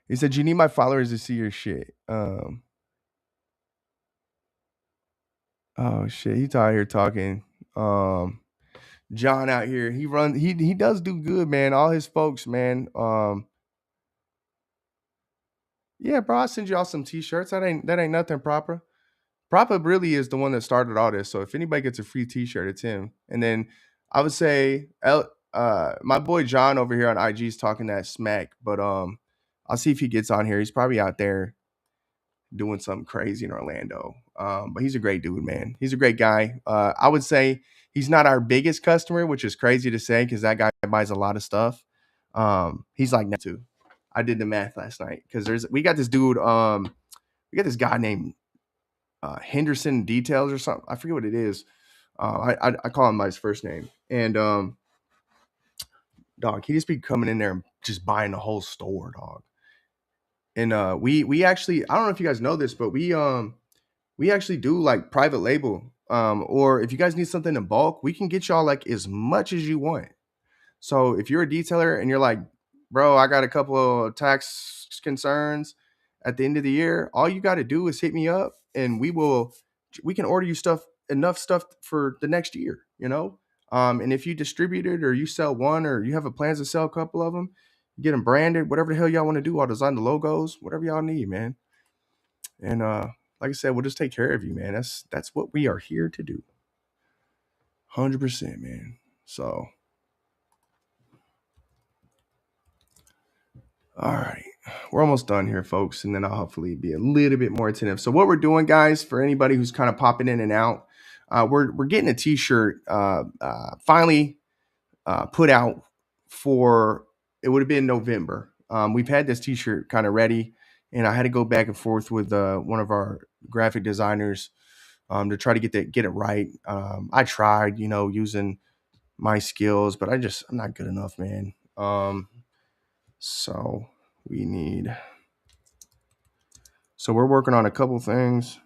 S1: He said you need my followers to see your shit. Oh shit. He's out here talking. John out here. He does do good, man. All his folks, man. Yeah, bro, I'll send you all some t-shirts. That ain't nothing proper. Proper really is the one that started all this. So if anybody gets a free t-shirt, it's him. And then I would say my boy John over here on IG is talking that smack, but I'll see if he gets on here. He's probably out there doing something crazy in Orlando. But he's a great dude, man. He's a great guy. I would say he's not our biggest customer, which is crazy to say because that guy buys a lot of stuff. He's like that too. I did the math last night because we got this dude. We got this guy named Henderson Details or something. I forget what it is. I call him by his first name. And dog, he just be coming in there and just buying the whole store, dog. And we actually, I don't know if you guys know this, but we actually do like private label. Or if you guys need something in bulk, we can get y'all like as much as you want. So if you're a detailer and you're like, bro, I got a couple of tax concerns at the end of the year, all you got to do is hit me up and we can order you enough stuff for the next year. And if you distribute it or you sell one or you have a plans to sell a couple of them, get them branded, whatever the hell y'all want to do. I'll design the logos, whatever y'all need, man. And like I said, we'll just take care of you, man. That's what we are here to do. 100%, man. So, all right. We're almost done here, folks. And then I'll hopefully be a little bit more attentive. So what we're doing, guys, for anybody who's kind of popping in and out, we're getting a t-shirt finally put out for, it would have been November. We've had this t-shirt kind of ready, and I had to go back and forth with one of our graphic designers to try to get it right. I tried, using my skills, but I'm not good enough, man. So we're working on a couple things.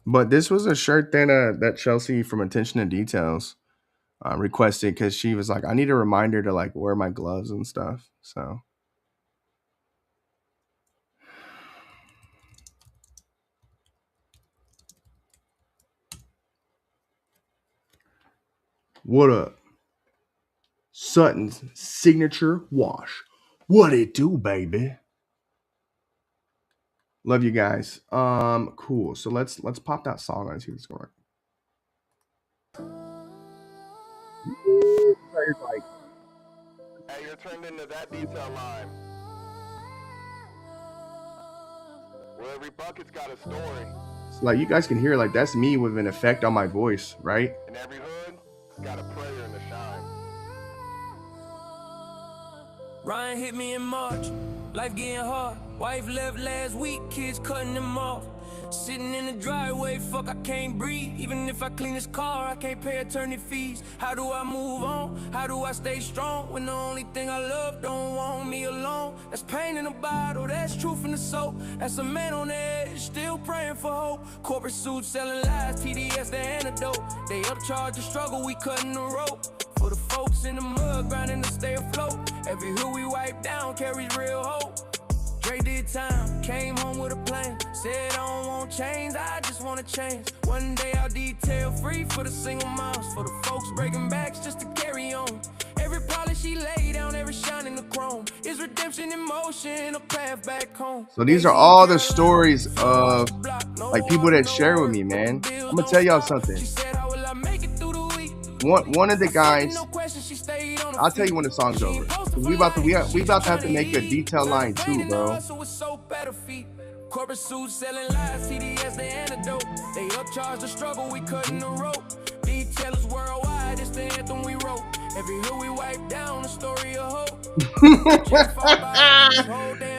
S1: But this was a shirt that Chelsea from Attention to Details requested because she was like, I need a reminder to like wear my gloves and stuff. So what up? Sutton's signature wash. What it do, baby? Love you guys. Cool. So let's pop that song and see what's going on. Like,
S3: hey, you're turned into that detail line. Where every bucket's got a story.
S1: So like you guys can hear, like that's me with an effect on my voice, right?
S3: And every hood got a prayer in the shine.
S2: Ryan hit me in March. Life getting hard. Wife left last week, kids cutting them off. Sitting in the driveway, fuck, I can't breathe. Even if I clean this car, I can't pay attorney fees. How do I move on? How do I stay strong when the only thing I love don't want me alone? That's pain in a bottle, that's truth in the soul. That's a man on the edge, still praying for hope. Corporate suits selling lies, TDS the antidote. They upcharge the struggle, we cutting the rope. For the folks in the mud, grinding to stay afloat. Every hood we wipe down carries real hope. Dre did time, came home with a plan. Said I don't want change, I just wanna change. One day I'll detail free for the single moms. For the folks breaking backs just to carry on. Every polish she laid down, every shine in the chrome is redemption in motion, a path back home.
S1: So these are all the stories of like people that share with me, man. I'm gonna tell y'all something. One of the guys, I'll tell you when the song's over. We about to have to make a detail line too, bro.
S2: Corporate suits selling lies, TDS the antidote. They upcharge the struggle, we cutting the rope. Detailers worldwide, it's the anthem we wrote. Every hood we wipe down, a story of hope.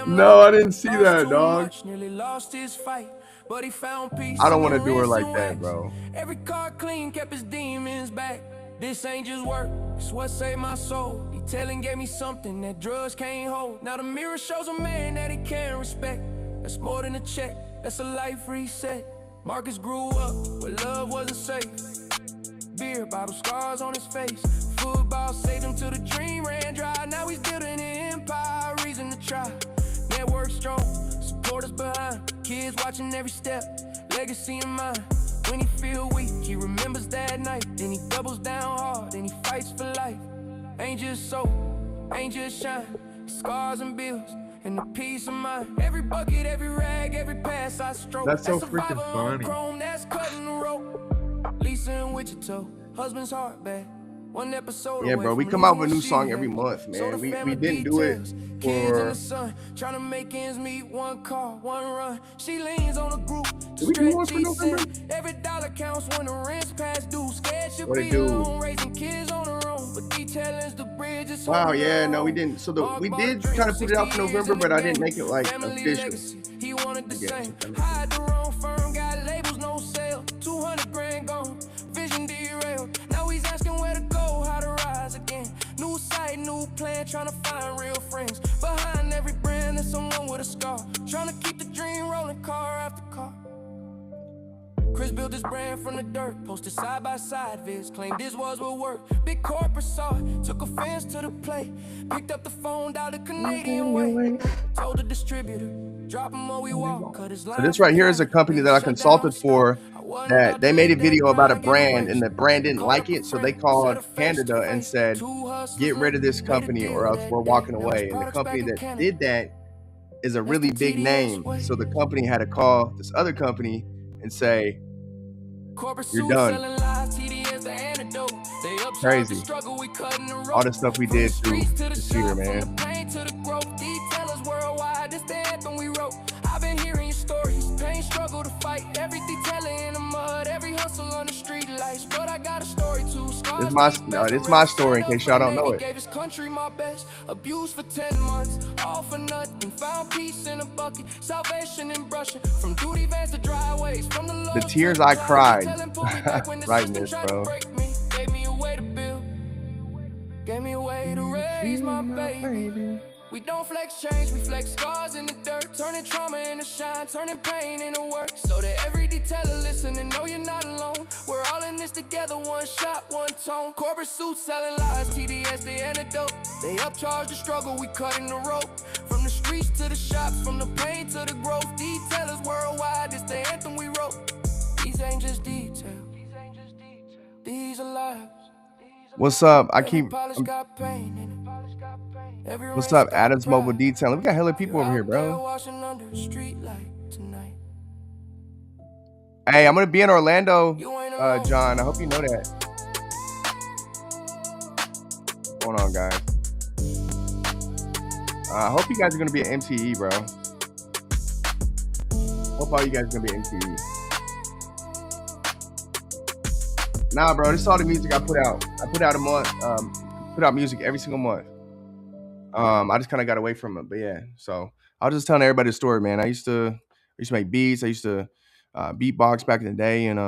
S1: No, I didn't see that, dog.
S2: Nearly lost his fight, but he found peace.
S1: I don't want to do her like that, bro.
S2: Every car clean, kept his demons back. This ain't just work, it's what saved my soul. Detailing gave me something that drugs can't hold. Now the mirror shows a man that he can't respect. That's more than a check, that's a life reset. Marcus grew up where love wasn't safe. Beer bottle scars on his face. Football saved him till the dream ran dry. Now he's building an empire, reason to try. Network strong, supporters behind. Kids watching every step, legacy in mind. When he feel weak, he remembers that night. Then he doubles down hard, then he fights for life. Ain't just soap, ain't just shine. Scars and bills, and the peace of mind. Every bucket, every rag, every pass I stroke.
S1: That's so freaking funny.
S2: Chrome, that's cutting the rope. Lisa in Wichita, husband's heart bad. One episode.
S1: Yeah, bro, we come out with a new song every month, man. We didn't do it for.
S2: Trying to make ends meet, one car, one run. She leans on a group.
S1: Did we do one for November?
S2: Every dollar counts when the rent's past due. Scared she'll
S1: What it
S2: be
S1: do?
S2: alone, raising kids on her own. But detailing's the bridge is
S1: Wow, yeah, no, we didn't. So we did kind of put it out for November, but I didn't make it like official.
S2: He wanted the same. Hide the wrong firm, got labels, no sale. 200 grand gone, vision derailed. Now he's asking where to go, how to rise again. New site, new plan, trying to find real friends. Behind every brand, there's someone with a scar. Trying to keep the dream rolling, car after car. Chris built his brand from the dirt, posted side by side vids, claimed this was what worked. Big corporate saw it, took offense to the play. Picked up the phone, dialed the Canadian way. Told the distributor, drop him or we walk, cut his line.
S1: So this right here is a company that I consulted for. That they made a video about a brand and the brand didn't like it, so they called Canada and said, "Get rid of this company or else we're walking away." And the company that did that is a really big name, so the company had to call this other company and say, "You're done." Crazy. All the stuff we did through this year, man.
S2: I've been hearing your stories, pain, struggle to fight, every detailing in the mud, every hustle on the street lights. But I got a story too.
S1: It's my story in case y'all don't know it.
S2: Gave his country my best, abused for 10 months, all for nothing. Found peace in a bucket, salvation in brushing. From duty vans to dryways, from the
S1: tears I cried writing this, bro.
S2: Gave me a way to build, gave me a way to raise my baby. We don't flex change, we flex scars in the dirt. Turning trauma into shine, turning pain into work. So that every detailer listen and know you're not alone. We're all in this together, one shot, one tone. Corporate suits selling lies, TDS the antidote. They upcharge the struggle, we cutting the rope. From the streets to the shops, from the pain to the growth. Detailers worldwide, it's the anthem we wrote. These ain't just details, these are lives.
S1: What's up? What's up, Adams Mobile Detailing? We got hella people over here, bro. Hey, I'm gonna be in Orlando, John. I hope you know that. Hold on, guys. I hope you guys are gonna be at MTE, bro. Hope all you guys are gonna be at MTE. Nah, bro, this is all the music I put out. I put out a month. Put out music every single month. I just kind of got away from it, but yeah. So I was just telling everybody the story, man. I used to make beats. I used to beatbox back in the day, and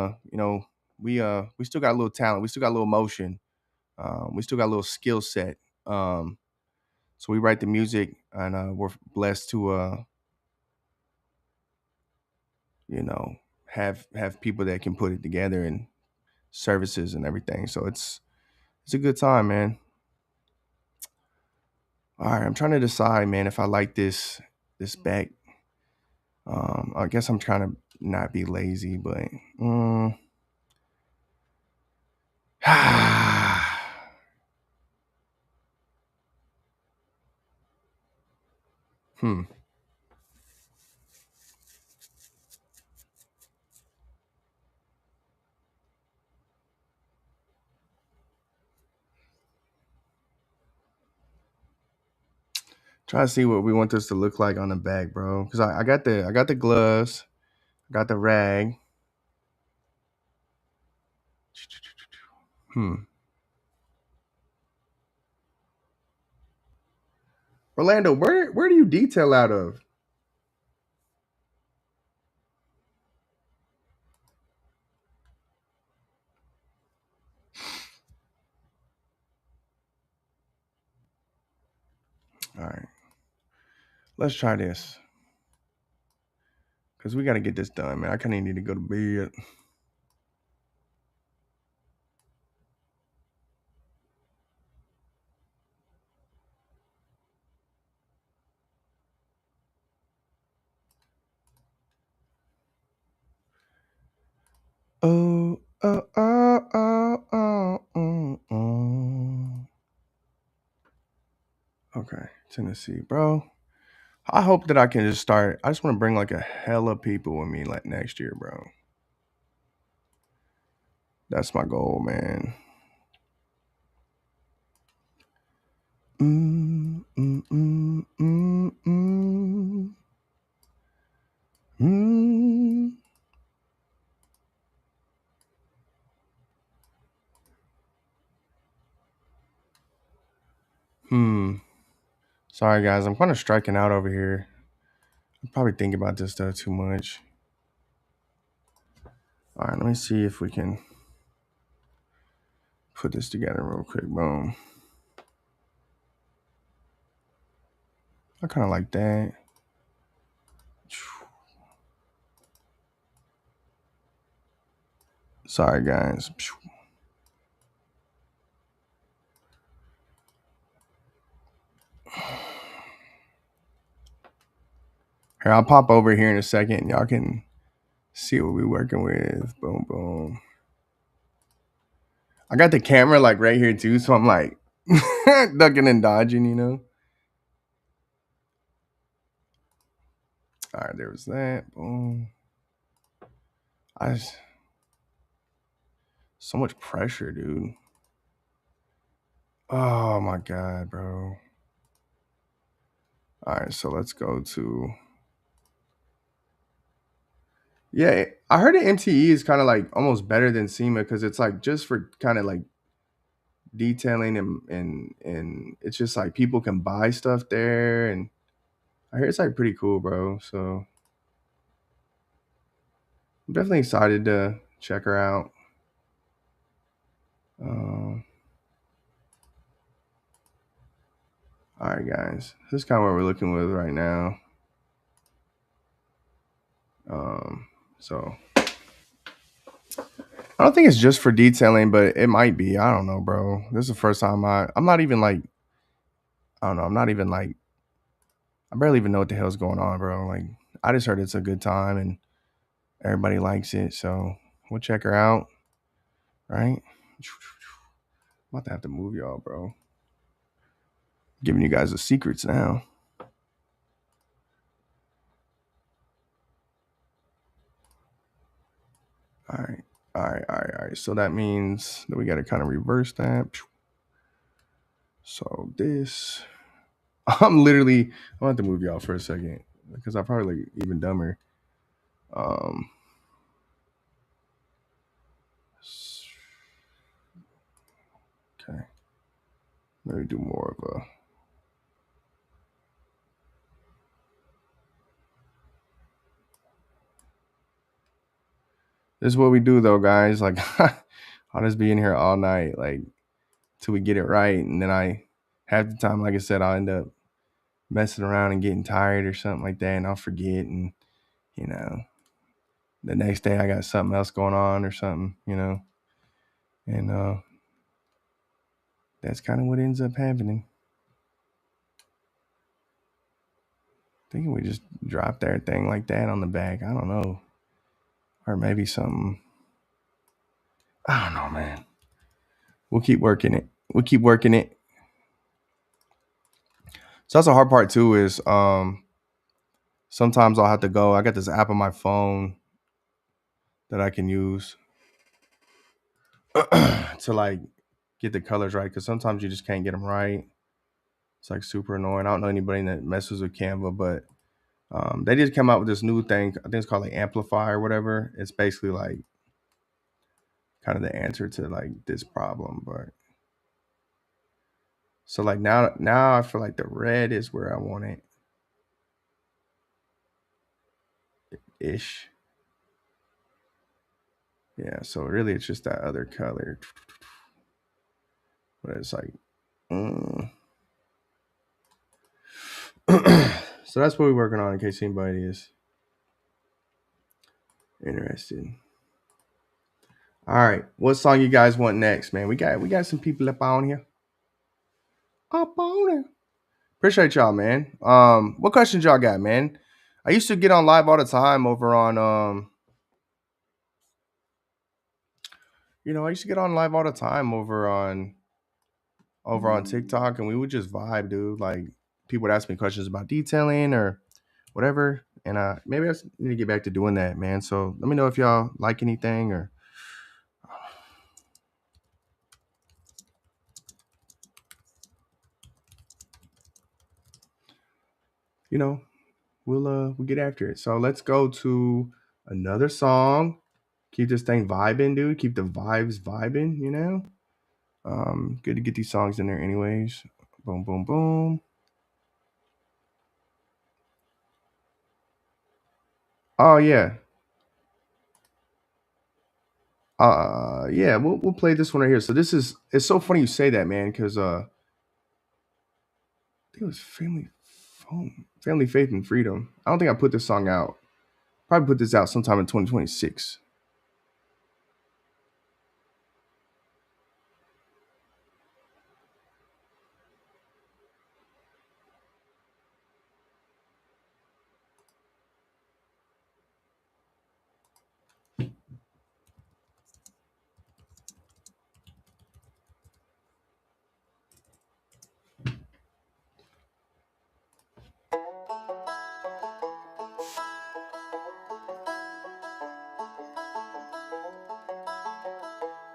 S1: we still got a little talent. We still got a little motion. We still got a little skill set. Um, so we write the music, and we're blessed to you know have people that can put it together and services and everything. So it's a good time, man. All right, I'm trying to decide, man, if I like this back. I guess I'm trying to not be lazy, but mm, hmm. Try to see what we want this to look like on the back, bro. Cause I got the gloves, I got the rag. Hmm. Orlando, where do you detail out of? All right, let's try this. Cause we gotta get this done, man. I kinda need to go to bed. Oh, oh, oh, oh, oh, oh, oh. Okay, Tennessee, bro. I hope that I can just start. I just want to bring like a hella people with me like next year, bro. That's my goal, man. Mm, mm, mm, mm, mm, mm. Hmm. Sorry, guys. I'm kind of striking out over here. I'm probably thinking about this stuff too much. All right, let me see if we can put this together real quick. Boom. I kind of like that. Sorry, guys. Here, I'll pop over here in a second. Y'all can see what we're working with. Boom, boom. I got the camera like right here too, so I'm like ducking and dodging, you know. All right, there was that. Boom. I just, so much pressure, dude. Oh my god, bro. All right, so let's go to yeah. I heard the MTE is kind of like almost better than SEMA because it's like just for kind of like detailing and it's just like people can buy stuff there and I hear it's like pretty cool, bro. So I'm definitely excited to check her out. Um, all right, guys. This is kind of what we're looking with right now. Um, so I don't think it's just for detailing, but it might be. I don't know, bro. This is the first time I'm not even like I don't know. I'm not even like I barely even know what the hell's going on, bro. Like I just heard it's a good time and everybody likes it, so we'll check her out, right? I'm about to have to move y'all, bro. Giving you guys the secrets now. All right. All right, all right, all right. So that means that we got to kind of reverse that. So this, I'm literally, I'm going to have to move y'all for a second because I'm probably like even dumber. Um, okay. Let me do more of a, This is what we do though, guys. Like I'll just be in here all night, like till we get it right, and then I half the time, like I said, I'll end up messing around and getting tired or something like that, and I'll forget, and you know, the next day I got something else going on or something, and that's kind of what ends up happening. Thinking we just dropped everything like that on the back. I don't know, or maybe something. I don't know, man. We'll keep working it. We'll keep working it. So that's the hard part too. Is sometimes I'll have to go. I got this app on my phone that I can use to like get the colors right, because sometimes you just can't get them right. It's like super annoying. I don't know anybody that messes with Canva, but they just come out with this new thing. I think it's called like Amplify or whatever. It's basically like kind of the answer to like this problem. But so like now I feel like the red is where I want it ish. Yeah. So really, it's just that other color, but it's like. Mm. So that's what we're working on in case anybody is interested. All right, what song you guys want next, man? We got some people up on here. Up on it. Appreciate y'all, man. What questions y'all got, man? I used to get on live all the time over on I used to get on live all the time over on TikTok, and we would just vibe, dude. Like people would ask me questions about detailing or whatever, and maybe I need to get back to doing that, man. So let me know if y'all like anything or we'll get after it. So let's go to another song. Keep this thing vibing, dude. Keep the vibes vibing. Good to get these songs in there anyways. Boom, boom, boom. Oh yeah. Yeah, we'll play this one right here. So it's so funny you say that, man, because I think it was Family Faith and Freedom. I don't think I put this song out. Probably put this out sometime in 2026.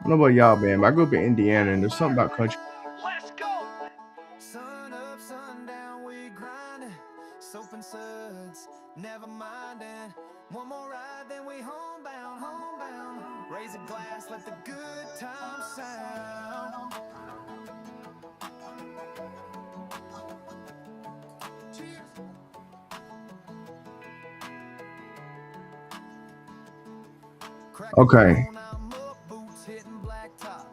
S1: I don't know about y'all, man, but I grew up in Indiana, and there's something about country.
S2: Let's go. Sun up, sundown, we grinding. Soap and suds, never minding. One more ride, then we homebound, homebound. Raise a glass, let the good times sound. Cheers. Crack a
S1: Okay.
S2: bone, I'm up, boots hitting blacktop.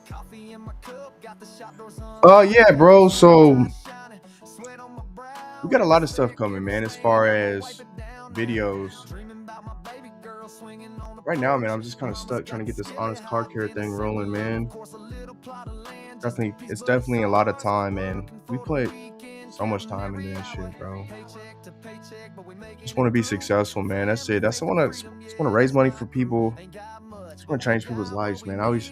S2: Coffee in my cup, got the shop doors
S1: Yeah,
S2: unlocked. Got the
S1: bro. So
S2: sunrise shining, sweat on my
S1: we
S2: brow.
S1: got a lot of stuff coming,
S2: Perspective
S1: man,
S2: is
S1: as far
S2: fading, I'ma wipe
S1: as
S2: it down now.
S1: videos.
S2: Dreaming about my baby girl swinging on the
S1: Right now, man,
S2: porch.
S1: I'm just kind of
S2: Mama's
S1: stuck trying
S2: got
S1: to
S2: the
S1: get this
S2: skillet
S1: honest car
S2: hot,
S1: care
S2: then
S1: thing
S2: say
S1: rolling,
S2: hello. Of
S1: man.
S2: course, a little plot of land, just a
S1: Definitely,
S2: piece,
S1: it's
S2: but it's
S1: definitely a lot of
S2: ours.
S1: time, man.
S2: Working
S1: We
S2: for the
S1: put
S2: weekend,
S1: so much
S2: counting
S1: time into
S2: every
S1: this
S2: hour.
S1: shit, bro.
S2: Paycheck to paycheck, but we making
S1: Just want
S2: it
S1: to be
S2: through.
S1: successful, man. That's it.
S2: Family,
S1: That's I
S2: faith, and
S1: want to
S2: freedom,
S1: just want to
S2: yeah,
S1: raise
S2: that's
S1: money
S2: my
S1: for
S2: crew.
S1: people.
S2: Ain't got much,
S1: Just
S2: but
S1: want to
S2: we
S1: change people's
S2: got what
S1: lives,
S2: we
S1: man. I
S2: need.
S1: always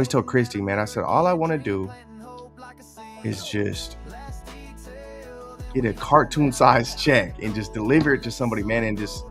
S1: tell
S2: Making that
S1: Christy, man. I said all I
S2: American
S1: want to
S2: dream,
S1: do
S2: planting hope like a seed.
S1: is just
S2: Last detail, then
S1: get a
S2: we
S1: cartoon
S2: homebound.
S1: sized check and just deliver it to somebody, man, and just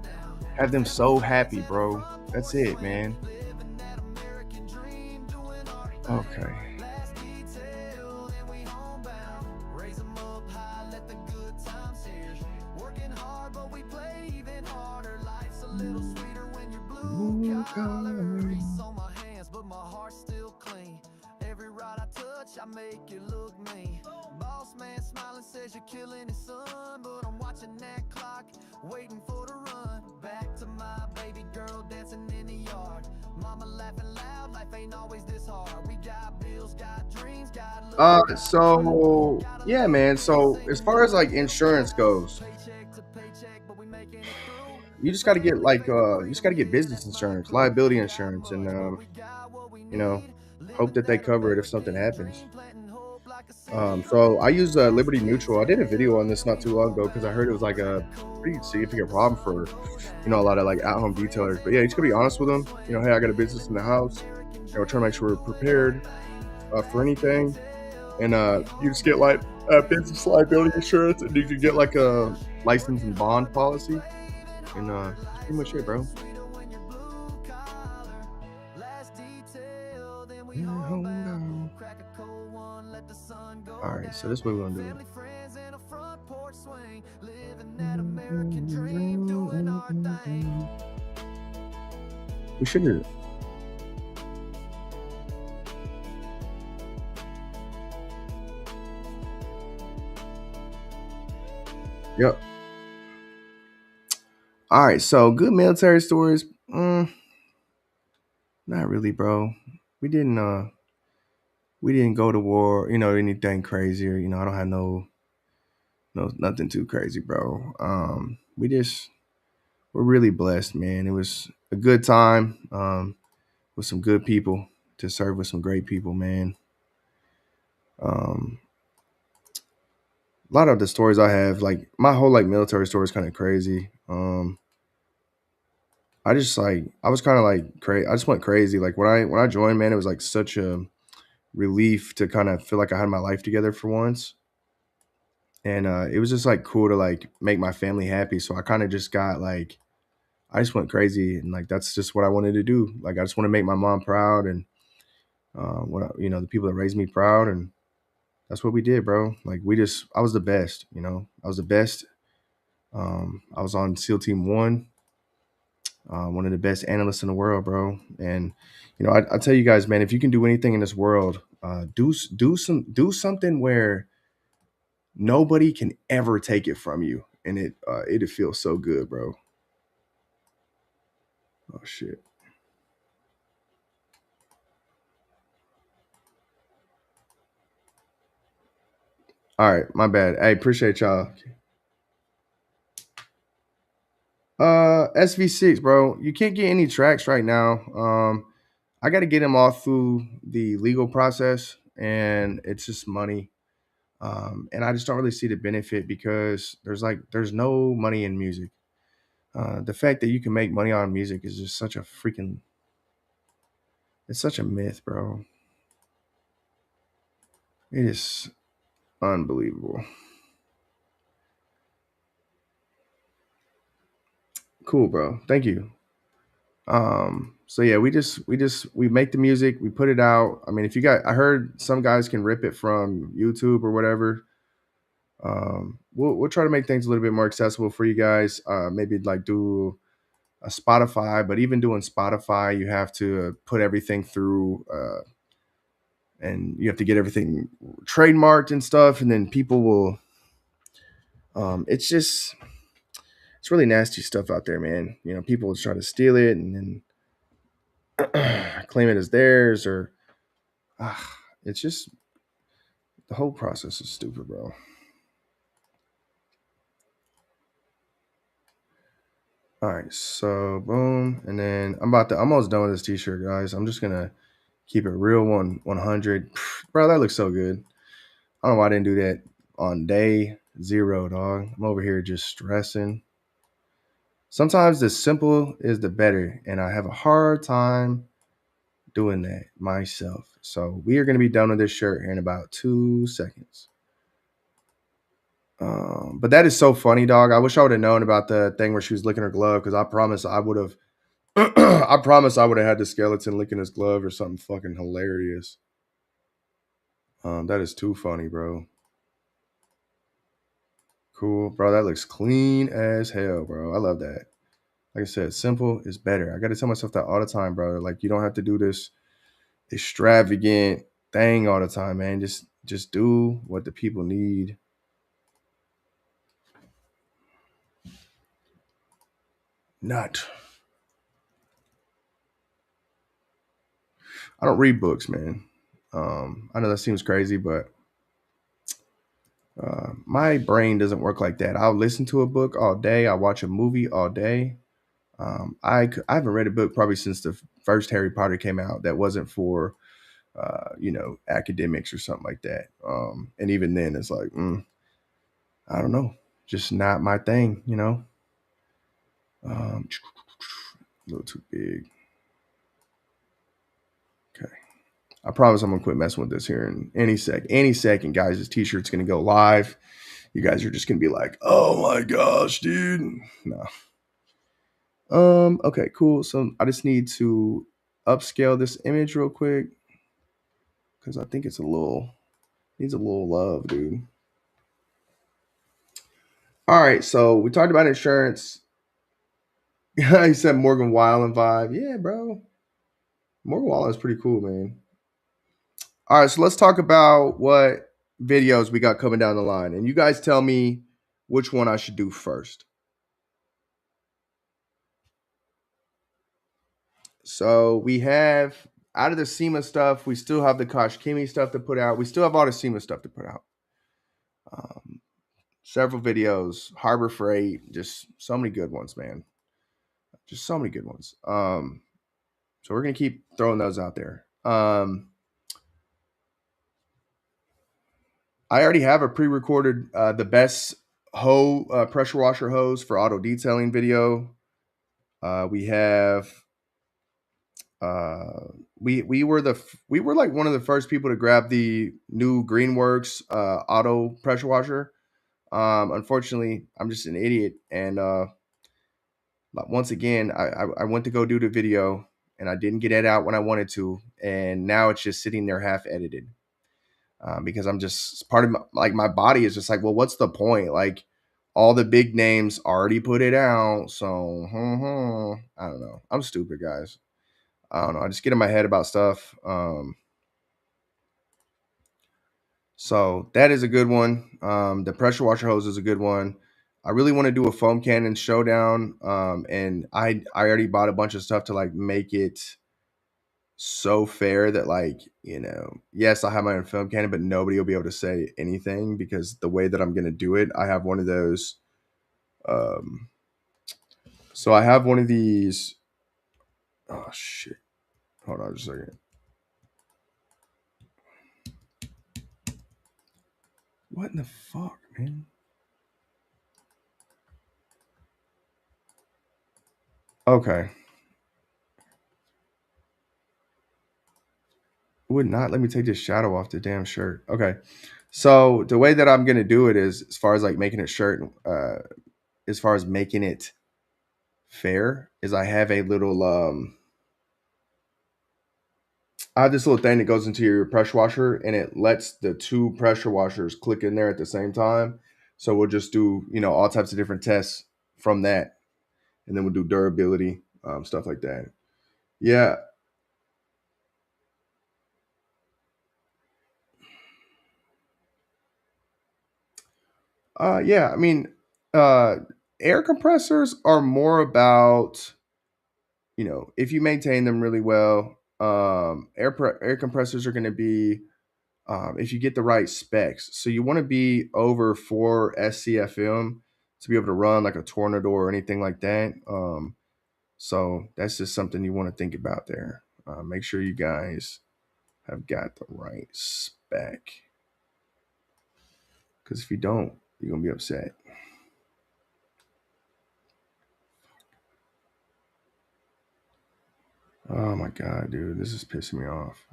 S1: have them so happy, bro. That's it, man.
S2: Living that American dream, doing our thing.
S1: Okay.
S2: Last detail, then we homebound. Raise 'em up high, let the good times share. Working hard, but we play even harder. Life's a little sweeter when you're blue collar. Grease on my hands, but my heart's still clean. Every ride I touch, I make it look mean. Boss man smiling says you're killing his son, but I'm watching that clock, waiting for the run. Back to my baby girl dancing in the yard.
S1: So yeah, man. So as far as like insurance goes, you just got to get like you just got to get business insurance, liability insurance, and you know, hope that they cover it if something happens. So I use Liberty Mutual. I did a video on this not too long ago because I heard it was like a pretty significant problem for a lot of like at home detailers. But yeah, you just gotta be honest with them. Hey, I got a business in the house. We're trying to make sure we're prepared for anything, and you just get like business liability insurance, and you can get like a license and bond policy, and that's pretty much it, bro. All right, so this is what we're gonna do. We should have. Yep. All right, so good military stories. Not really, bro. We didn't. We didn't go to war. Anything crazy, or I don't have no nothing too crazy, bro. We're really blessed, man. It was a good time with some good people to serve with some great people, man. Um, a lot of the stories I have, like my whole like military story is kind of crazy. I just like I was kind of like crazy. I just went crazy. Like when I joined, man, it was like such a relief to kind of feel like I had my life together for once. And it was just like cool to like make my family happy. So I kind of just got like I just went crazy, and like that's just what I wanted to do. Like I just want to make my mom proud, and the people that raised me proud, and that's what we did, bro. Like I was the best. I was the best. I was on SEAL Team One, one of the best analysts in the world, bro. And I tell you guys, man, if you can do anything in this world, do something where nobody can ever take it from you, and it'd feel so good, bro. Oh shit. All right, my bad. Hey, appreciate y'all. SV6, bro. You can't get any tracks right now. I got to get them all through the legal process, and it's just money. And I just don't really see the benefit because there's no money in music. The fact that you can make money on music is just such a freaking it's such a myth, bro. It is unbelievable. Cool, bro. Thank you. So yeah, we make the music, we put it out. I mean, if you got I heard some guys can rip it from YouTube or whatever. We'll try to make things a little bit more accessible for you guys. Maybe like do a Spotify, but even doing Spotify, you have to put everything through, and you have to get everything trademarked and stuff, and then people will. It's really nasty stuff out there, man. People will try to steal it and then claim it as theirs, or it's just the whole process is stupid, bro. All right, so boom, and then I'm almost done with this t-shirt, guys. I'm just gonna keep it real 100. Bro, that looks so good. I don't know why I didn't do that on day zero, dog. I'm over here just stressing. Sometimes the simple is the better, and I have a hard time doing that myself. So we are going to be done with this shirt here in about 2 seconds. But that is so funny, dog. I wish I would have known about the thing where she was licking her glove, because I promise I would have. I promise I would have had the skeleton licking his glove or something fucking hilarious. That is too funny, bro. Cool, bro. That looks clean as hell, bro. I love that. Like I said, simple is better. I got to tell myself that all the time, bro. Like you don't have to do this extravagant thing all the time, man. Just do what the people need. Not. I don't read books, man. I know that seems crazy, but my brain doesn't work like that. I'll listen to a book all day. I'll watch a movie all day. I haven't read a book probably since the first Harry Potter came out. That wasn't for academics or something like that. And even then, it's like I don't know, just not my thing. A little too big. Okay. I promise I'm gonna quit messing with this here in any sec. Any second, guys. This t-shirt's gonna go live. You guys are just gonna be like, "Oh my gosh, dude!" No. Okay, cool. So I just need to upscale this image real quick because I think it's a little needs a little love, dude. All right, so we talked about insurance. He said Morgan Wallen vibe. Yeah, bro. Morgan Wallen is pretty cool, man. All right, so let's talk about what videos we got coming down the line, and you guys tell me which one I should do first. So we have out of the SEMA stuff, we still have the Kosh Kimi stuff to put out. We still have all the SEMA stuff to put out. Um, Several videos, Harbor Freight, just so many good ones, man. Just so many good ones. So we're gonna keep throwing those out there. I already have a pre-recorded the best pressure washer hose for auto detailing video. We have uh, we were like one of the first people to grab the new Greenworks auto pressure washer. Unfortunately, I'm just an idiot, and once again, I went to go do the video, and I didn't get it out when I wanted to, and now it's just sitting there half edited. Because I'm just part of my body is just like, well, what's the point? Like all the big names already put it out, so I don't know. I'm stupid, guys. I don't know. I just get in my head about stuff. So that is a good one. The pressure washer hose is a good one. I really want to do a foam cannon showdown. And I already bought a bunch of stuff to like make it so fair that like yes, I have my own film cannon, but nobody will be able to say anything because the way that I'm gonna do it, I have one of those. Um, so I have one of these. Oh shit! Hold on just a second. What in the fuck, man? Okay, would not let me take this shadow off the damn shirt. Okay, so the way that I'm gonna do it is, as far as like making it shirt, as far as making it fair, is I have a little I have this little thing that goes into your pressure washer and it lets the two pressure washers click in there at the same time. So we'll just do, all types of different tests from that. And then we'll do durability, stuff like that. Yeah. Yeah. I mean, uh, air compressors are more about, if you maintain them really well, air compressors are going to be if you get the right specs. So you want to be over 4 SCFM to be able to run like a Tornado or anything like that. So that's just something you want to think about there. Make sure you guys have got the right spec. Because if you don't, you're going to be upset. Oh my God, dude. This is pissing me off.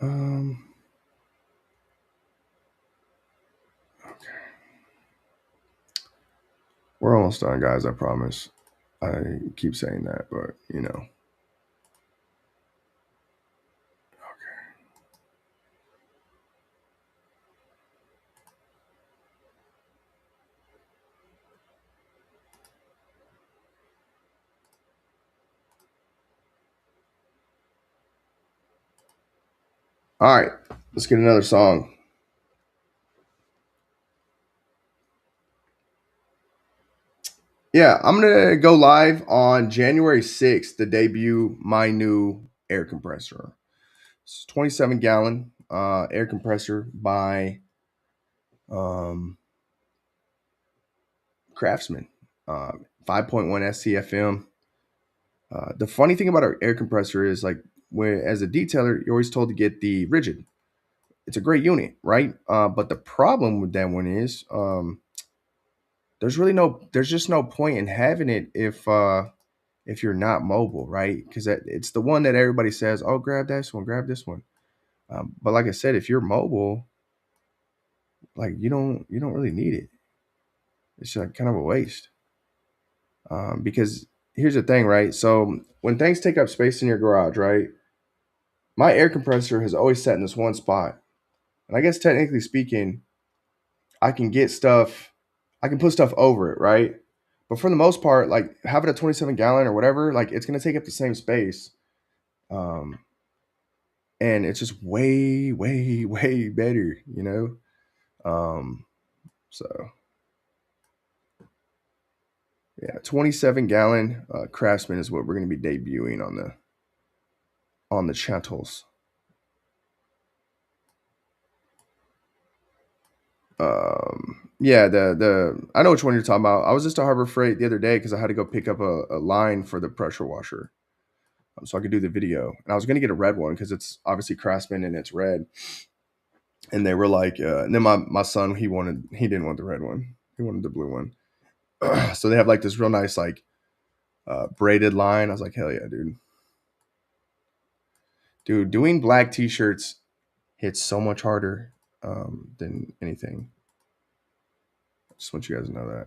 S1: Um, okay. We're almost done, guys. I promise. I keep saying that, but. All right. Let's get another song. Yeah, I'm gonna go live on January 6th to debut my new air compressor. It's 27 gallon air compressor by um, Craftsman, 5.1 SCFM. The funny thing about our air compressor is like, when as a detailer, you're always told to get the rigid. It's a great unit, right? But the problem with that one is there's just no point in having it if you're not mobile, right? Because it's the one that everybody says, oh, grab this one, grab this one. But like I said, if you're mobile, like you don't really need it. It's like kind of a waste. Because here's the thing, right? So when things take up space in your garage, right? My air compressor has always sat in this one spot, and I guess technically speaking, I can get stuff, I can put stuff over it, right? But for the most part, like having a 27 gallon or whatever, like it's gonna take up the same space. Um, and it's just way, way, way better, you know. So yeah, 27 gallon Craftsman is what we're going to be debuting on the channels. Yeah, the I know which one you're talking about. I was just at Harbor Freight the other day because I had to go pick up a line for the pressure washer, so I could do the video. And I was going to get a red one because it's obviously Craftsman and it's red. And they were like, and then my son he didn't want the red one, he wanted the blue one. So they have like this real nice like braided line. I was like, hell yeah, dude, doing black t-shirts hits so much harder than anything. I just want you guys to know that,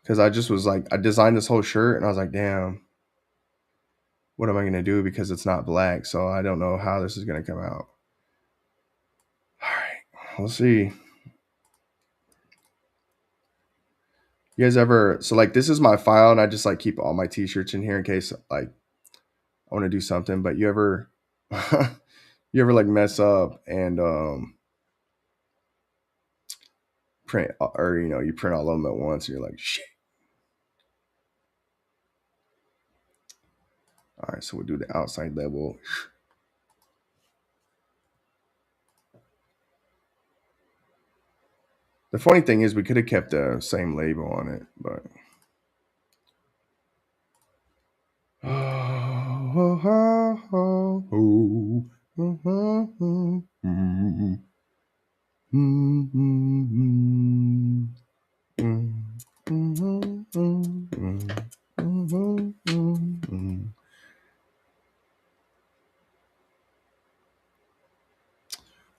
S1: because I just was like, I designed this whole shirt and I was like, damn, what am I gonna do, because it's not black, so I don't know how this is gonna come out. All right, we'll see. You guys ever, so like this is my file and I just like keep all my t-shirts in here in case like I want to do something. But you ever you ever like mess up and print, or you print all of them at once and you're like, shit. All right, so we'll do the outside label. The funny thing is we could have kept the same label on it, but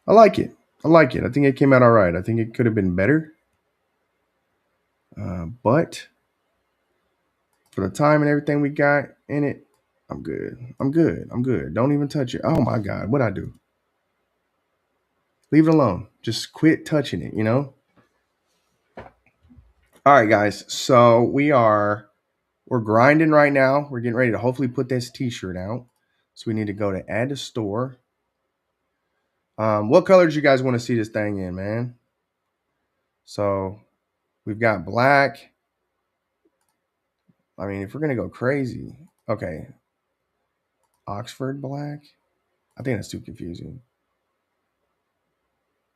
S1: I like it. I like it. I think it came out all right. I think it could have been better, but for the time and everything we got in it, I'm good. I'm good. I'm good. Don't even touch it. Oh my God, what I do? Leave it alone. Just quit touching it. All right, guys. So we're grinding right now. We're getting ready to hopefully put this T-shirt out. So we need to go to add to store. What colors you guys want to see this thing in, man? So we've got black. I mean, if we're gonna go crazy, okay, Oxford black. I think that's too confusing.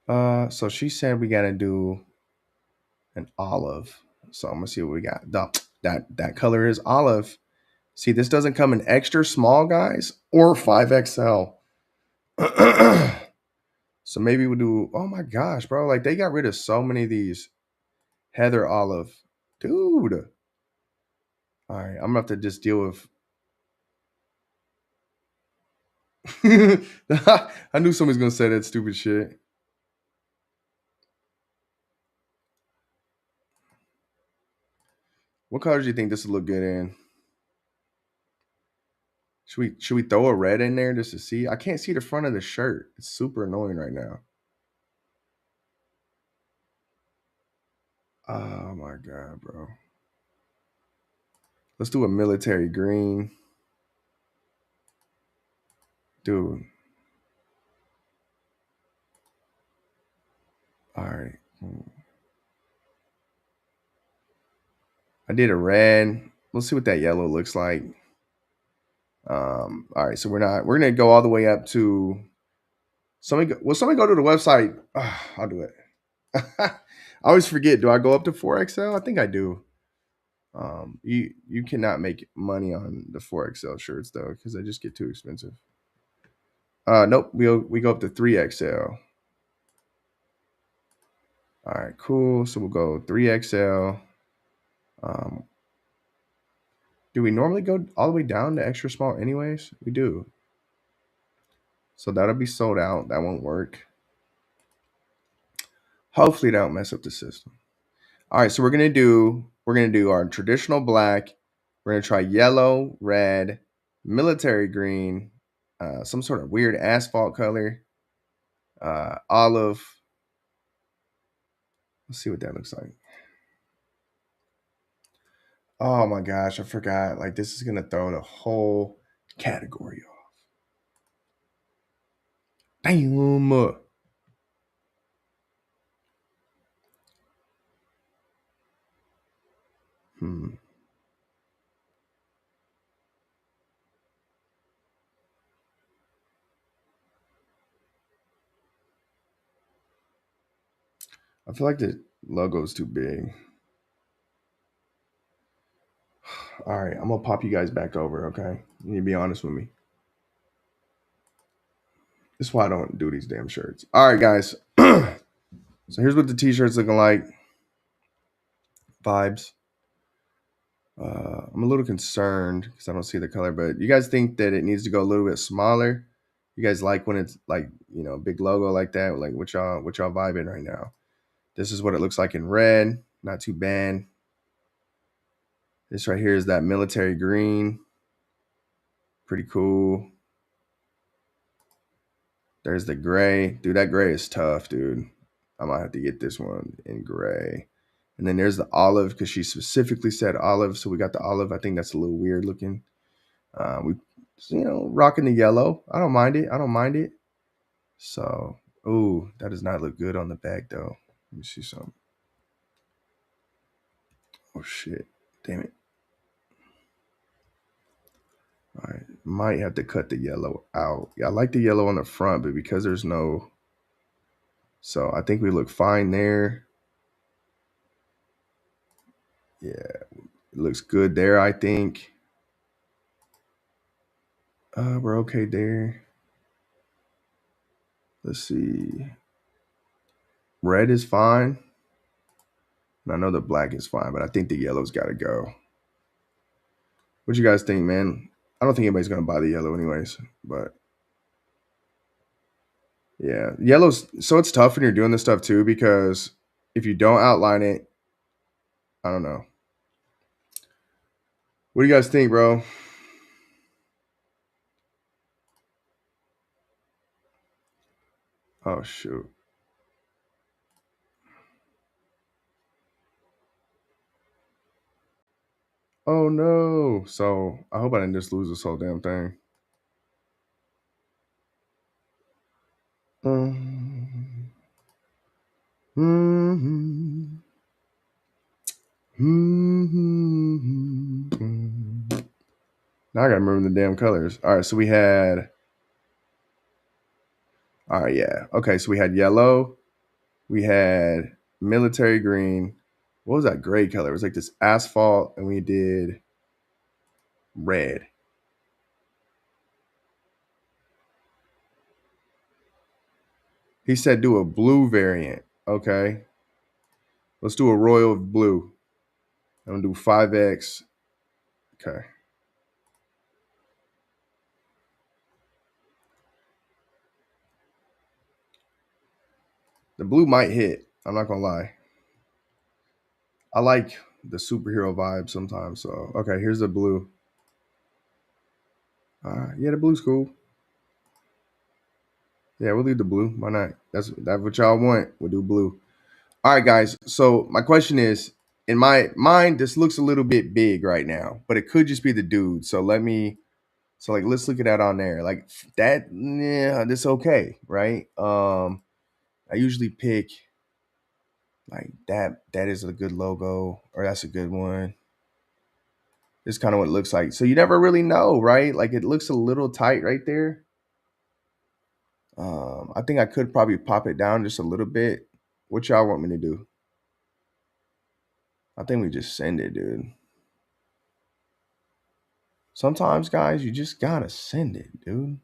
S1: So she said we gotta do an olive. So I'm gonna see what we got. That color is olive. See, this doesn't come in extra small, guys, or 5XL. So maybe we'll do. Oh my gosh, bro! Like they got rid of so many of these heather olive, dude. All right, I'm gonna have to just deal with. I knew somebody's gonna say that stupid shit. What colors do you think this would look good in? Should we throw a red in there just to see? I can't see the front of the shirt. It's super annoying right now. Oh my god, bro. Let's do a military green. Dude. All right. I did a red. Let's see what that yellow looks like. All right, so we're gonna go all the way up to somebody go to the website. I'll do it. I always forget. Do I go up to 4XL? I think I do. You cannot make money on the 4XL shirts though, because they just get too expensive. Nope, we go up to 3XL. All right, cool. So we'll go 3XL. Um, do we normally go all the way down to extra small anyways? We do. So that'll be sold out. That won't work. Hopefully that don't mess up the system. All right, so we're gonna do our traditional black. We're gonna try yellow, red, military green, some sort of weird asphalt color, olive. Let's see what that looks like. Oh my gosh, I forgot. Like this is gonna throw the whole category off. Damn. Hmm. I feel like the logo is too big. All right, I'm gonna pop you guys back over. Okay, you need to be honest with me. This is why I don't do these damn shirts. All right, guys. So here's what the t-shirt's looking like. Vibes. I'm a little concerned because I don't see the color, but you guys think that it needs to go a little bit smaller? You guys like when it's like big logo like that? Like what y'all vibing right now? This is what it looks like in red. Not too bad. This right here is that military green. Pretty cool. There's the gray. Dude, that gray is tough, dude. I might have to get this one in gray. And then there's the olive because she specifically said olive. So we got the olive. I think that's a little weird looking. We, rocking the yellow. I don't mind it. I don't mind it. So, ooh, that does not look good on the back though. Let me see something. Oh shit. Damn it. All right. Might have to cut the yellow out. Yeah, I like the yellow on the front, but because there's no. So I think we look fine there. Yeah, it looks good there, I think. We're okay there. Let's see. Red is fine. And I know the black is fine, but I think the yellow's got to go. What you guys think, man? I don't think anybody's gonna buy the yellow anyways, but yeah, yellow's so it's tough when you're doing this stuff too because if you don't outline it, I don't know. What do you guys think, bro? Oh shoot. Oh no. So I hope I didn't just lose this whole damn thing. Um, mhm, mhm. Now I gotta remember the damn colors. All right, so we had. All right, yeah. Okay, so we had yellow, we had military green. What was that gray color? It was like this asphalt, and we did red. He said do a blue variant. Okay, let's do a royal blue. I'm gonna do 5X. Okay. The blue might hit. I'm not gonna lie. I like the superhero vibe sometimes. So okay, here's the blue. Yeah, the blue's cool. Yeah, we'll leave the blue. Why not? That's what y'all want. We'll do blue. All right, guys. So my question is, in my mind, this looks a little bit big right now, but it could just be the dude. So let's look at that on there. Like that, yeah, that's okay, right? I usually pick like that. That is a good logo, or that's a good one. Is kind of what it looks like. So you never really know, right? Like it looks a little tight right there. I think I could probably pop it down just a little bit. What y'all want me to do? I think we just send it, dude. Sometimes, guys, you just gotta send it, dude.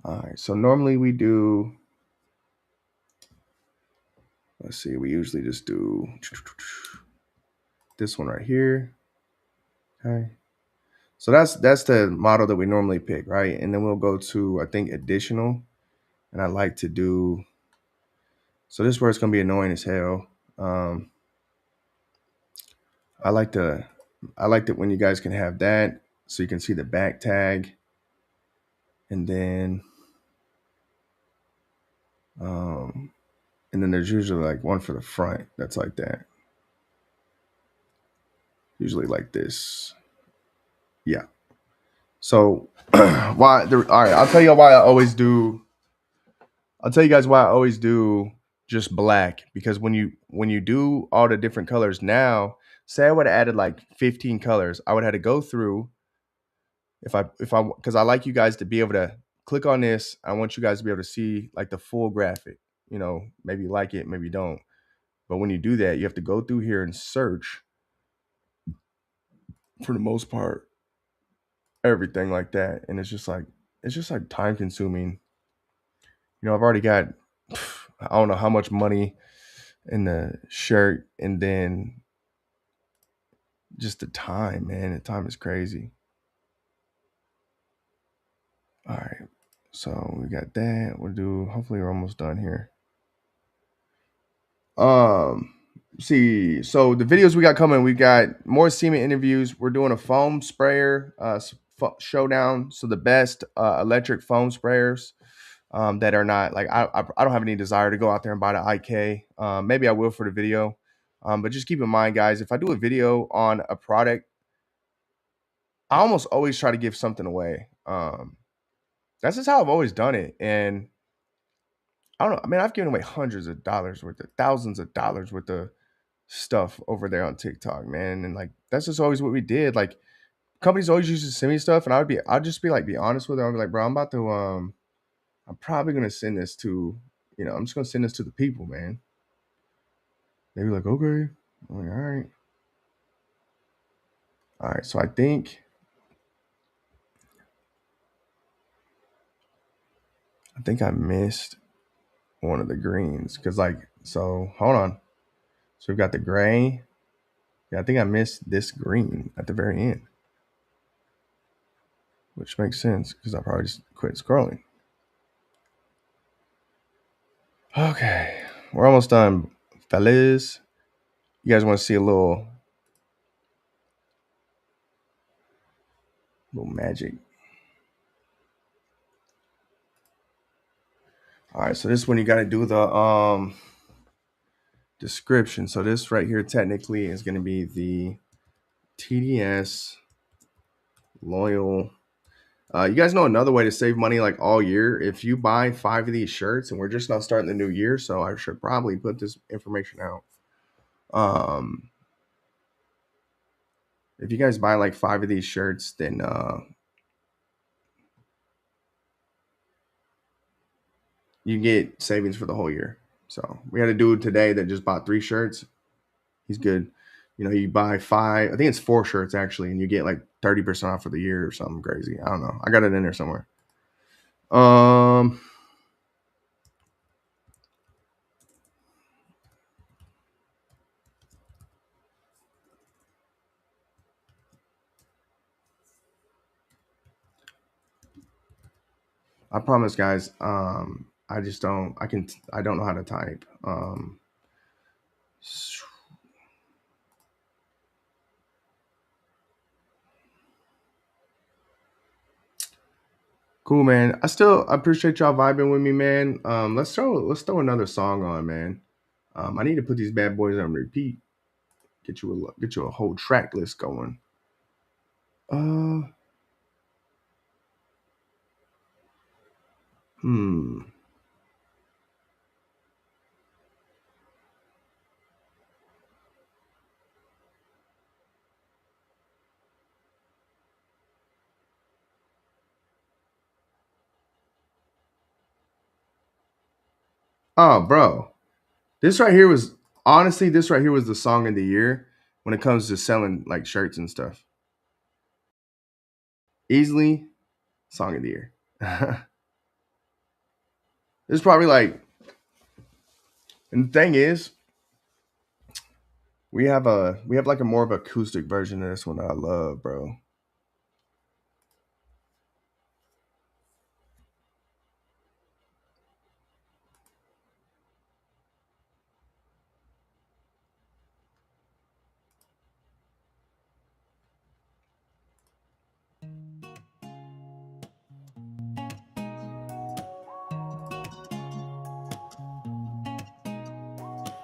S1: All right. So normally we do. Let's see. We usually just do this one right here. Okay. So that's the model that we normally pick, right? And then we'll go to I think additional, and I like to do. So this is where it's gonna be annoying as hell. Um, I like to I like that when you guys can have that, so you can see the back tag, and then um, and then there's usually like one for the front that's like that. Usually like this. Yeah. So all right, I'll tell you why I always do. I'll tell you guys why I always do just black, because when you do all the different colors now, say I would have added like 15 colors, I would have to go through if I because I like you guys to be able to click on this. I want you guys to be able to see like the full graphic. Maybe you like it, maybe you don't. But when you do that, you have to go through here and search for the most part everything like that, and it's just like time consuming. I've already got I don't know how much money in the shirt, and then just the time, man. The time is crazy. All right. So we got that. Hopefully we're almost done here. Um, see, so the videos we got coming, we got more semen interviews. We're doing a foam sprayer showdown. So the best electric foam sprayers that are not like I don't have any desire to go out there and buy the IK. Maybe I will for the video. But just keep in mind, guys, if I do a video on a product, I almost always try to give something away. That's just how I've always done it. And I don't know. I mean, I've given away hundreds of dollars worth of thousands of dollars worth of stuff over there on TikTok, man. And like that's just always what we did. Like companies always used to send me stuff, and I'd just be like, be honest with them. I'd be like, bro, I'm probably gonna send this to, I'm just gonna send this to the people, man. They be like, okay. I'm like, all right. All right. So I think I missed one of the greens. So hold on. So we've got the gray. Yeah, I think I missed this green at the very end, which makes sense because I probably just quit scrolling. Okay, we're almost done, fellas. You guys want to see a little magic? All right, so this one you got to do the description. So this right here technically is going to be the TDS loyal. You guys know another way to save money like all year? If you buy 5 of these shirts, and we're just now starting the new year, so I should probably put this information out. If you guys buy like 5 of these shirts, then you get savings for the whole year. So we had a dude today that just bought 3 shirts. He's good. You buy 5, I think it's 4 shirts actually, and you get like 30% off for the year or something crazy. I don't know. I got it in there somewhere. Um, I promise, guys. I just don't. I don't know how to type. Cool, man. I appreciate y'all vibing with me, man. Let's throw another song on, man. I need to put these bad boys on repeat. Get you a whole track list going. Uh, hmm. Oh, bro, this right here was honestly this right here was the song of the year when it comes to selling like shirts and stuff. Easily, song of the year. It's probably like, and the thing is, we have like a more of acoustic version of this one that I love, bro.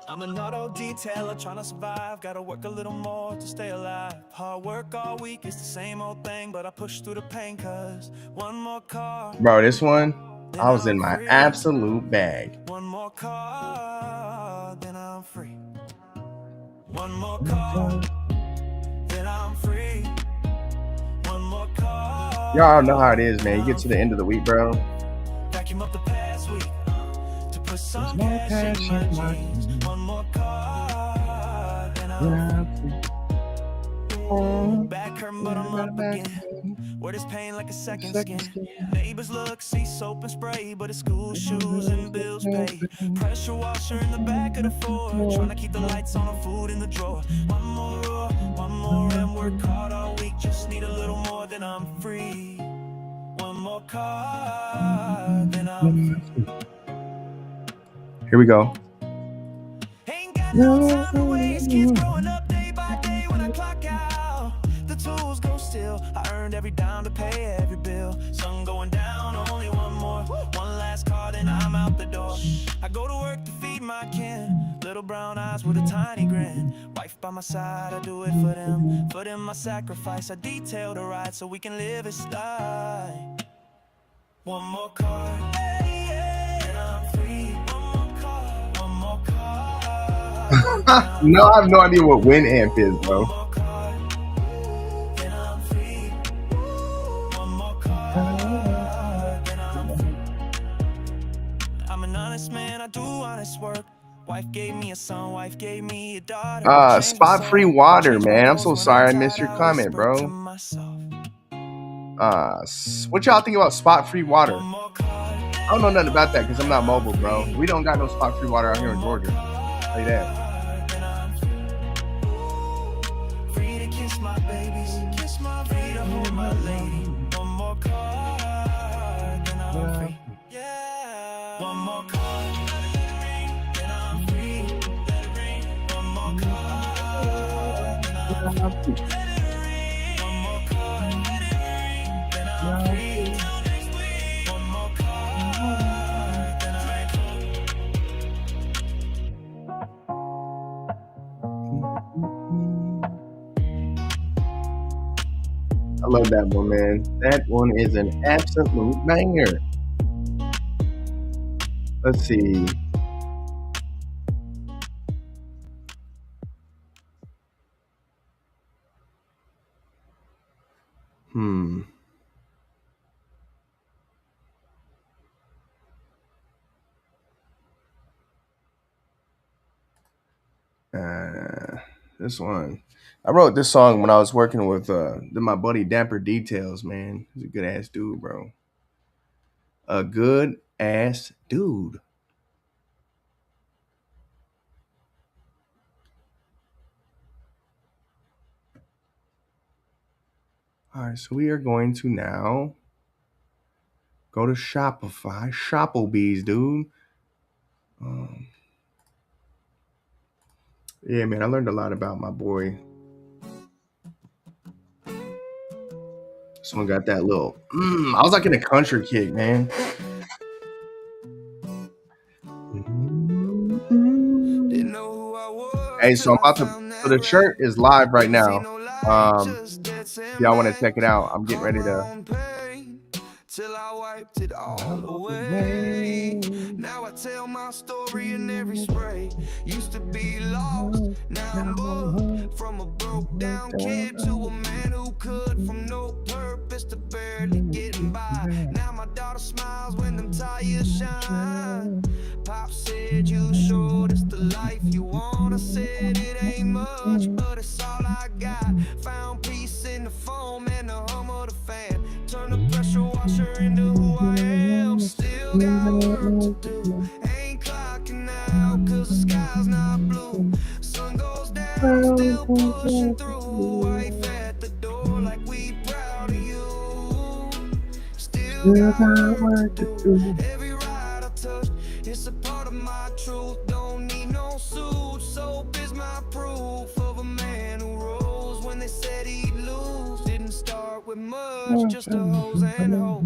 S2: I'm an auto detailer trying to survive. Gotta work a little more to stay alive. Hard work all week is the same old thing, but I push through the pain cause one more car,
S1: Bro, this one,
S2: then
S1: I was in
S2: I'm
S1: my
S2: free.
S1: absolute bag.
S2: One more car, then I'm free. One more car, then I'm free. One more car.
S1: Y'all know how it is, man. You get to the end of the week, bro.
S2: Vacuum up the past week to put some cash in my jeans. One more car, then I'm free. Back hurting, but I'm up again. Word is pain like a second skin. Neighbors look, see soap and spray, but it's school shoes and bills pay. Pressure washer in the back of the Ford, trying to keep the lights on and food in the drawer. One more, and work hard all week. Just need a little more, then I'm free. One more car, then I'm free.
S1: Here we go.
S2: Ain't got no time to waste. Kids growing up day by day when I clock out. The tools go still. I earned every dime to pay every bill. Sun going down, only one more. One last call, then I'm out the door. I go to work to feed my kin. Little brown eyes with a tiny grin. Wife by my side, I do it for them. For them, I sacrifice. I detail the ride so we can live this life. One more car, and I'm free. One more car, one more car.
S1: No, I have no idea what Winamp is, bro.
S2: I'm an honest man, I do honest work. Wife gave me a son, wife gave me a daughter.
S1: Spot free water, man. I'm so sorry I missed your comment, bro. What y'all think about spot free water? I don't know nothing about that because I'm not mobile, bro. We don't got no spot free water out here in Georgia. I'll tell you that.
S2: Free to kiss my babies, kiss my free to hold my lady. One more car, then I'm free. Yeah. One more car, then I'm free. Let it ring. One more car, then I'm free. Let it ring. One more car, let it ring. Then I'm free. Till next week. One more car, then I'm
S1: I love that one, man. That one is an absolute banger. Let's see. This one. I wrote this song when I was working with my buddy Dapper Details, man. He's a good ass dude, bro. A good ass dude. All right, so we are going to now go to Shopify, Shopplebees, dude. Yeah, man, I learned a lot about my boy. Someone got that little. I was like in a country kick, man. Hey, so I'm about to. So the shirt is live right now. If y'all want to check it out, I'm getting ready to.
S2: Till I wiped it all away. Now I tell my story in every spray. Used to be lost, now I'm booked. From a broke down kid to a man who could. From no purpose to barely getting by. Now my daughter smiles when them tires shine. Pop said it ain't much, but it's all I got. Found peace in the foam and the hum of the fan. Turn the pressure washer into who I am. Still got work to do. Ain't clocking out, cause the sky's not blue. Sun goes down, I'm still pushing through. Wife at the door like we proud of you. Still got work to do. Every ride I touch, it's a part of my truth. Don't need no suit. Soap is my proof of a man who rose when they said he'd lose. Didn't start with much, just a hose and hope.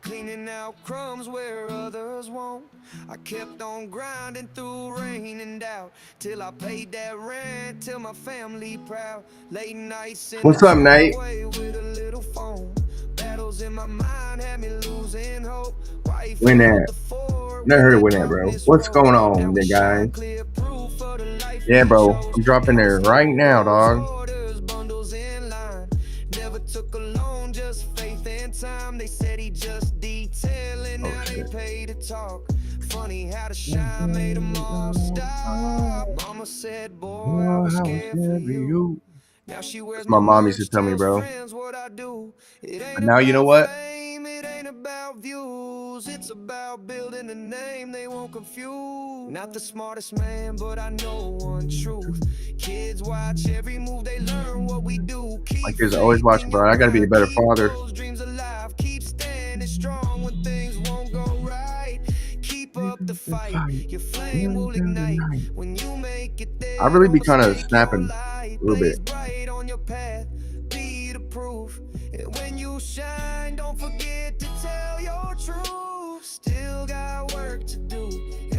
S2: Cleaning out crumbs where others won't. I kept on grinding through rain and doubt till I paid that rent, till my family proud. Late nights in the
S1: What's up, Nate?
S2: driveway with a little phone. Battles in my mind had me losing hope. Wife
S1: Win
S2: held
S1: that.
S2: the fort
S1: Never
S2: when
S1: heard
S2: they
S1: of Win that,
S2: dropped
S1: bro.
S2: Miss
S1: What's
S2: Rose.
S1: going
S2: Now
S1: on,
S2: we
S1: there,
S2: shine
S1: guys?
S2: clear proof of the life
S1: Yeah,
S2: we
S1: bro.
S2: chose.
S1: I'm dropping
S2: Never
S1: there right
S2: stole
S1: now,
S2: those
S1: dog.
S2: orders, bundles in line. Never took a loan, just faith and time. They said he just detailing,
S1: Oh
S2: now they
S1: shit.
S2: pay to talk. Funny how the shine made them all stop. Mama said, boy, I
S1: Oh,
S2: was
S1: I was
S2: scared for
S1: scared for
S2: you.
S1: you.
S2: Now she wears
S1: That's my
S2: my
S1: mom used to
S2: merch,
S1: tell me,
S2: tells
S1: bro.
S2: friends what I do. It
S1: But
S2: ain't
S1: now you know
S2: about
S1: what?
S2: fame, it ain't about views. It's about building a name they won't confuse. Not the smartest man, but I know one truth. Kids watch every move, they learn what we do.
S1: My
S2: Keep
S1: kids are always
S2: faith
S1: watching,
S2: in your
S1: bro. I gotta be a
S2: grind,
S1: better
S2: keep
S1: father.
S2: those dreams alive. Keep standing strong when things won't go right. Keep up the
S1: The
S2: fight,
S1: fight.
S2: your flame
S1: Really
S2: will
S1: feel the
S2: ignite.
S1: night.
S2: When you make it
S1: I
S2: there,
S1: really be
S2: don't
S1: kind of
S2: mistake your
S1: snapping
S2: light.
S1: a little bit.
S2: Blaze bright on your path, be the proof. And when you shine, don't forget to tell your truth. Still got work to do,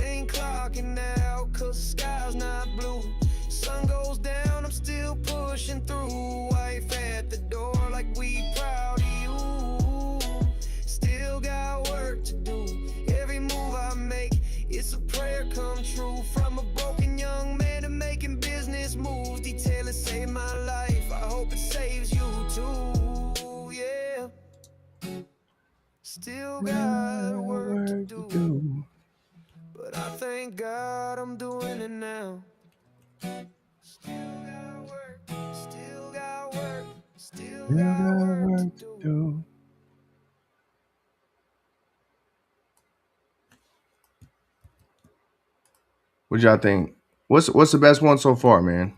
S2: ain't clocking out, cause the sky's not blue. Sun goes down, I'm still pushing through. Wife at the door like we proud of you. Still got work to do, every move I make, it's a prayer come true. From a broken young man to making business moves. Detailing saved my life, I hope it saves you too. Yeah, still got work to
S1: Work to
S2: do,
S1: do.
S2: but I thank God I'm doing it now. Still got work, still got work, still
S1: Still
S2: got
S1: got
S2: work to
S1: work to
S2: do.
S1: do. What y'all think? What's the best one so far, man?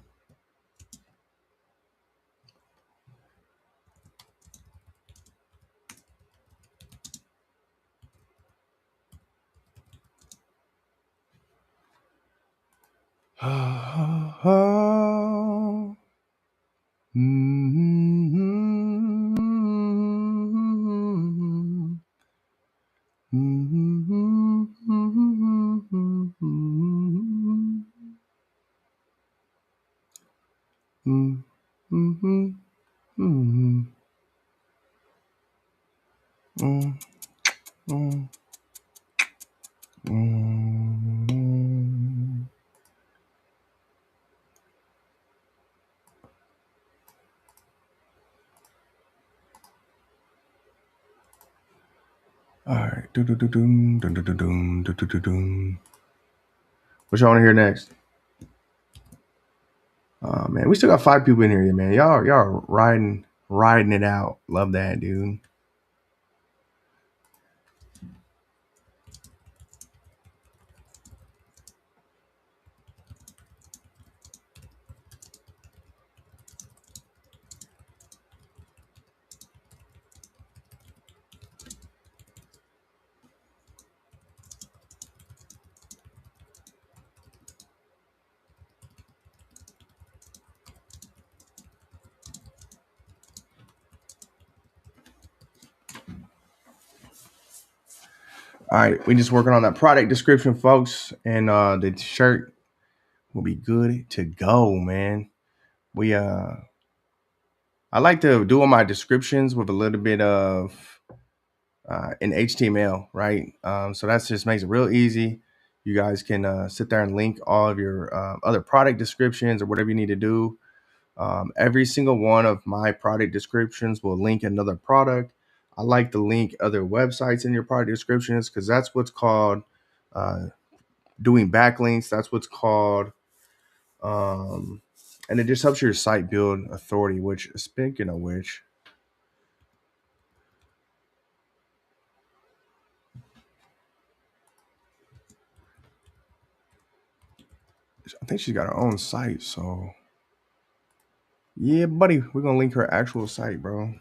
S1: All right. What y'all want to hear next? Man, we still got 5 people in here, man. Y'all riding it out. Love that, dude. All right, we just working on that product description, folks, and the shirt will be good to go, man. We I like to do all my descriptions with a little bit of in HTML, right? So that just makes it real easy. You guys can sit there and link all of your other product descriptions or whatever you need to do. Every single one of my product descriptions will link another product. I like to link other websites in your product descriptions because that's what's called uh, doing backlinks. That's what's called Um, and it just helps your site build authority. Which, speaking of which, I think she's got her own site. So yeah, buddy, we're gonna link her actual site, bro.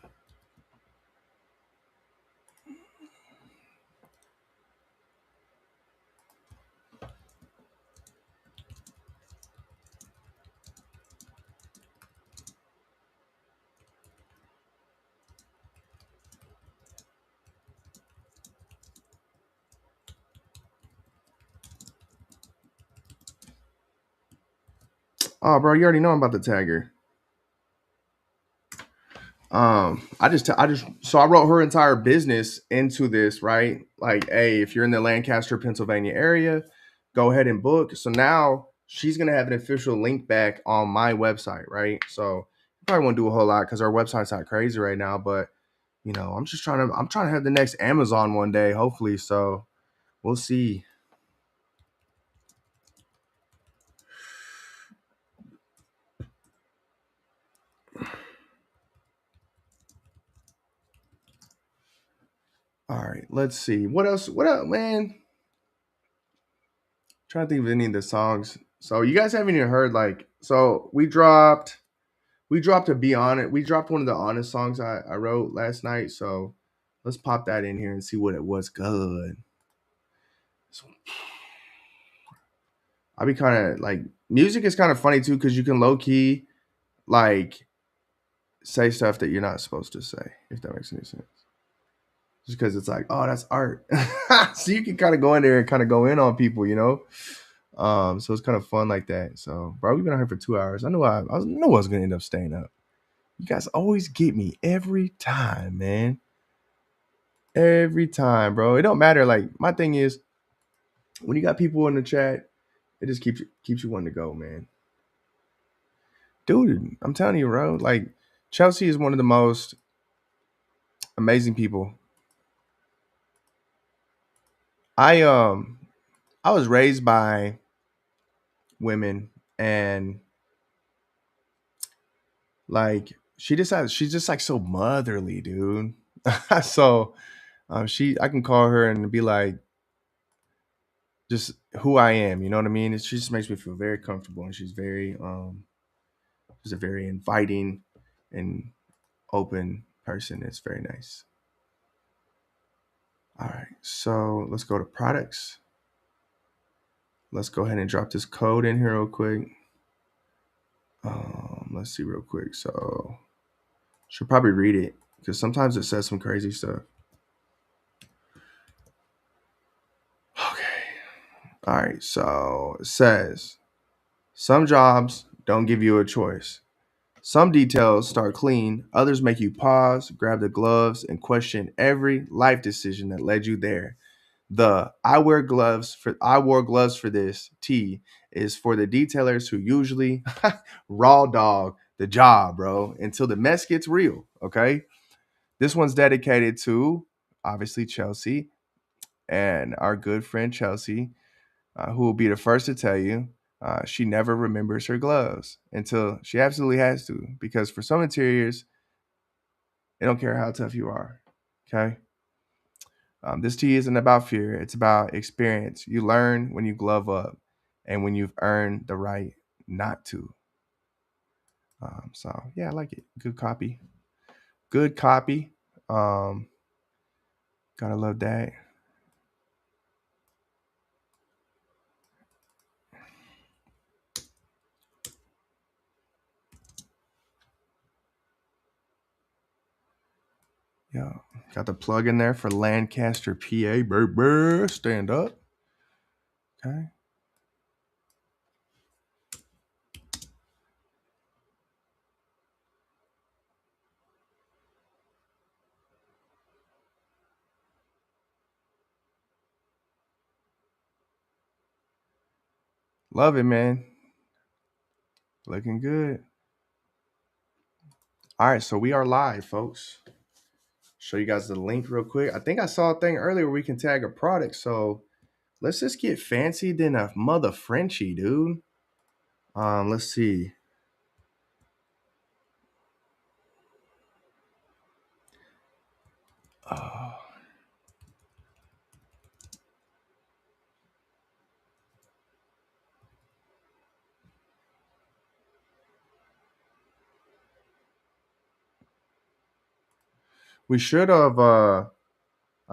S1: Oh, bro, you already know I'm about to tag her. So I wrote her entire business into this, right? Like, hey, if you're in the Lancaster, Pennsylvania area, go ahead and book. So now she's gonna have an official link back on my website, right? So you probably won't do a whole lot because our website's not crazy right now, but I'm trying to have the next Amazon one day, hopefully. So we'll see. All right, let's see. What else? What else, man? Trying to think of any of the songs. So you guys haven't even heard like so we dropped a Be On It. We dropped one of the honest songs I wrote last night. So let's pop that in here and see what it was good. So I be kind of like music is kind of funny too because you can low key like say stuff that you're not supposed to say, if that makes any sense. Just because it's like, oh, that's art. So you can kind of go in there and kind of go in on people, you know? So it's kind of fun like that. So, bro, we've been out here for 2 hours. I knew I was gonna end up staying up. You guys always get me every time, man. Every time, bro. It don't matter. Like my thing is, when you got people in the chat, it just keeps you wanting to go, man. Dude, I'm telling you, bro. Like Chelsea is one of the most amazing people. I um I was raised by women, and like she's just like so motherly, dude. So she I can call her and be like just who I am, you know what I mean? She just makes me feel very comfortable, and she's a very inviting and open person. It's very nice. All right, so let's go to products. Let's go ahead and drop this code in here real quick. Let's see real quick. So should probably read it because sometimes it says some crazy stuff. Okay. All right. So it says some jobs don't give you a choice. Some details start clean, others make you pause, grab the gloves, and question every life decision that led you there. The I wore gloves for this T is for the detailers who usually raw dog the job, bro, until the mess gets real. Okay. This one's dedicated to obviously Chelsea and our good friend Chelsea, who will be the first to tell you she never remembers her gloves until she absolutely has to, because for some interiors, they don't care how tough you are. Okay. This tea isn't about fear, it's about experience. You learn when you glove up and when you've earned the right not to. So, yeah, I like it. Good copy. Good copy. Um, Gotta love that. Yeah. Got the plug in there for Lancaster, PA. Baby, stand up. Okay. Love it, man. Looking good. All right, so we are live, folks. Show you guys the link real quick. I think I saw a thing earlier where we can tag a product. So let's just get fancy than a mother Frenchie, dude. Let's see. Uh, we should have. I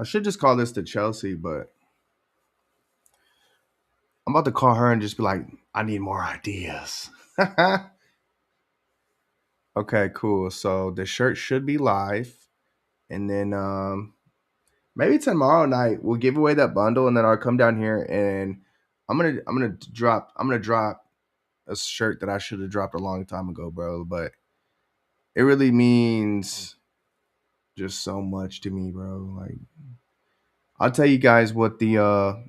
S1: should just call this to Chelsea, but I'm about to call her and just be like, I need more ideas. Okay, cool. So the shirt should be live, and then maybe tomorrow night we'll give away that bundle, and then I'll come down here and I'm gonna drop a shirt that I should have dropped a long time ago, bro. But it really means just so much to me, bro. Like I'll tell you guys what the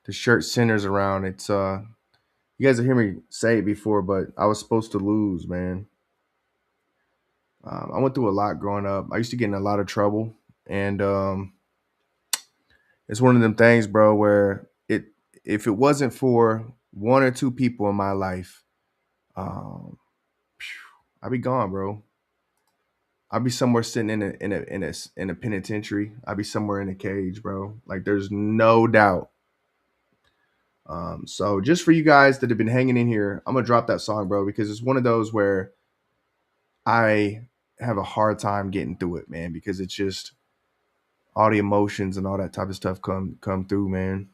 S1: shirt centers around. It's you guys have heard me say it before, but I was supposed to lose, man. I went through a lot growing up. I used to get in a lot of trouble, and it's one of them things, bro, where it if it wasn't for one or two people in my life, um, I'd be gone, bro. I'd be somewhere sitting in a penitentiary. I'd be somewhere in a cage, bro. Like there's no doubt. So just for you guys that have been hanging in here, I'm gonna drop that song, bro, because it's one of those where I have a hard time getting through it, man, because it's just all the emotions and all that type of stuff come through, man.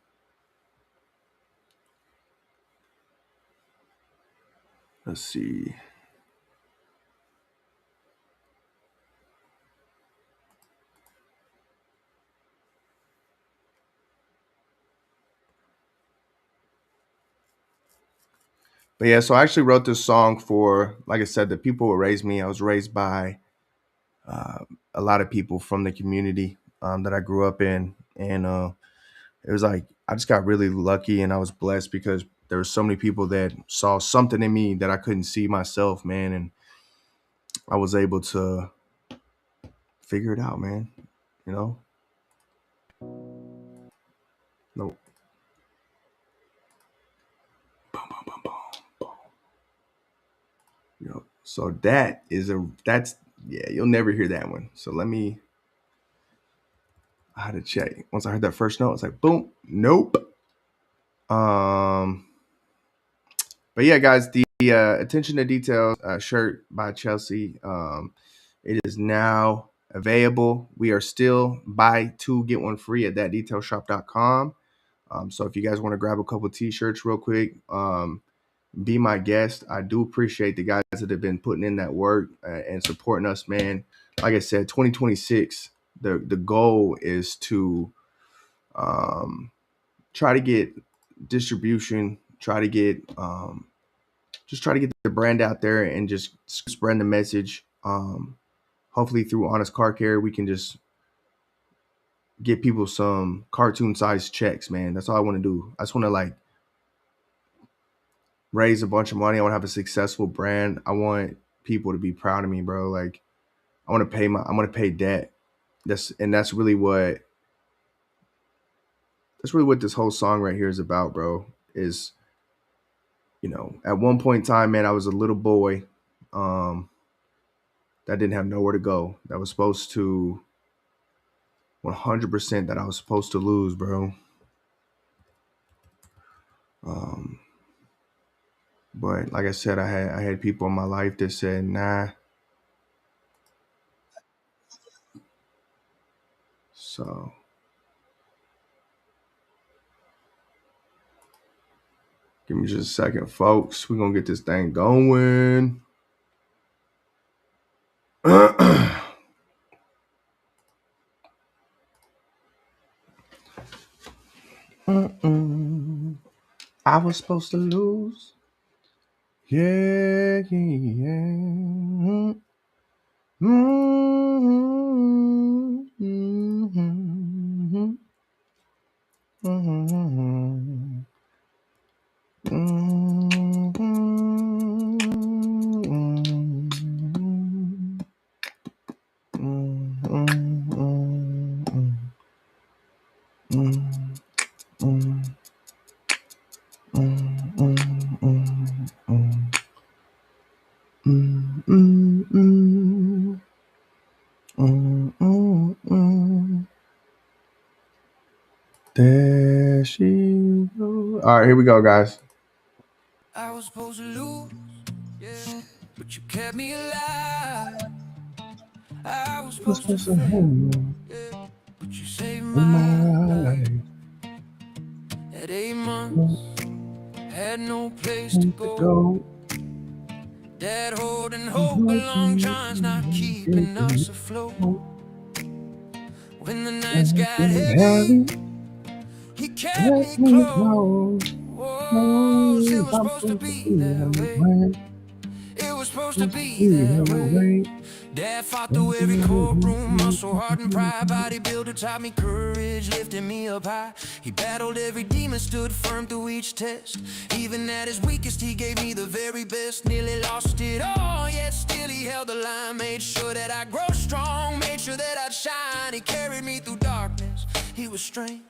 S1: Let's see. But yeah, so I actually wrote this song for, like I said, the people who raised me. I was raised by uh, a lot of people from the community that I grew up in, and it was like I just got really lucky and I was blessed because there were so many people that saw something in me that I couldn't see myself, man, and I was able to figure it out, man. You know, no, boom, boom, boom, boom, boom. You know, so that's yeah, you'll never hear that one. So let me. I had to check. Once I heard that first note, it's like boom, nope. Um, but yeah, guys, the attention to detail shirt by Chelsea. It is now available. We are still buy two get one free at thatdetailshop.com. So if you guys want to grab a couple t-shirts real quick, be my guest. I do appreciate the guys that have been putting in that work and supporting us, man. Like I said, 2026, the goal is to um, try to get distribution, try to get just try to get the brand out there and just spread the message. Hopefully through Honest Car Care, we can just get people some cartoon sized checks, man. That's all I want to do. I just want to like raise a bunch of money. I want to have a successful brand. I want people to be proud of me, bro. Like I want to pay debt. That's really what this whole song right here is about, bro. Is at one point in time, man, I was a little boy um that didn't have nowhere to go. That was supposed to 100% that I was supposed to lose, bro. Um but like I said, I had people in my life that said, "Nah." So, give me just a second, folks. We're going to get this thing going. Mm-mm. I was supposed to lose. Yeah, yeah, yeah. Mm-hmm. Mm-hmm. Mm-hmm. All right, here we go, guys.
S2: I was supposed to lose, yeah, but you kept me alive. I was
S1: This
S2: supposed to
S1: was a
S2: fail,
S1: home
S2: yeah, but you saved
S1: in
S2: my
S1: my
S2: life.
S1: life.
S2: At 8 months,
S1: Need
S2: had no place to
S1: to
S2: go.
S1: go.
S2: Dad holding hope, but Long John's not keeping
S1: Getting
S2: us afloat.
S1: old
S2: When the nights
S1: and
S2: got
S1: getting
S2: heavy,
S1: heavy.
S2: he kept
S1: Let
S2: me
S1: me
S2: close.
S1: know.
S2: Whoa, it
S1: Oh,
S2: was
S1: I'm
S2: supposed to
S1: supposed to
S2: be
S1: be
S2: that
S1: that
S2: way.
S1: way.
S2: It was supposed to
S1: Supposed to
S2: be
S1: be
S2: that
S1: that
S2: way.
S1: way.
S2: Dad fought through every courtroom, muscle, heart, and pride. Bodybuilder taught me courage, lifted me up high. He battled every demon, stood firm through each test. Even at his weakest, he gave me the very best. Nearly lost it all, yet still he held the line. Made sure that I grow strong, made sure that I'd shine. He carried me through darkness, he was strength.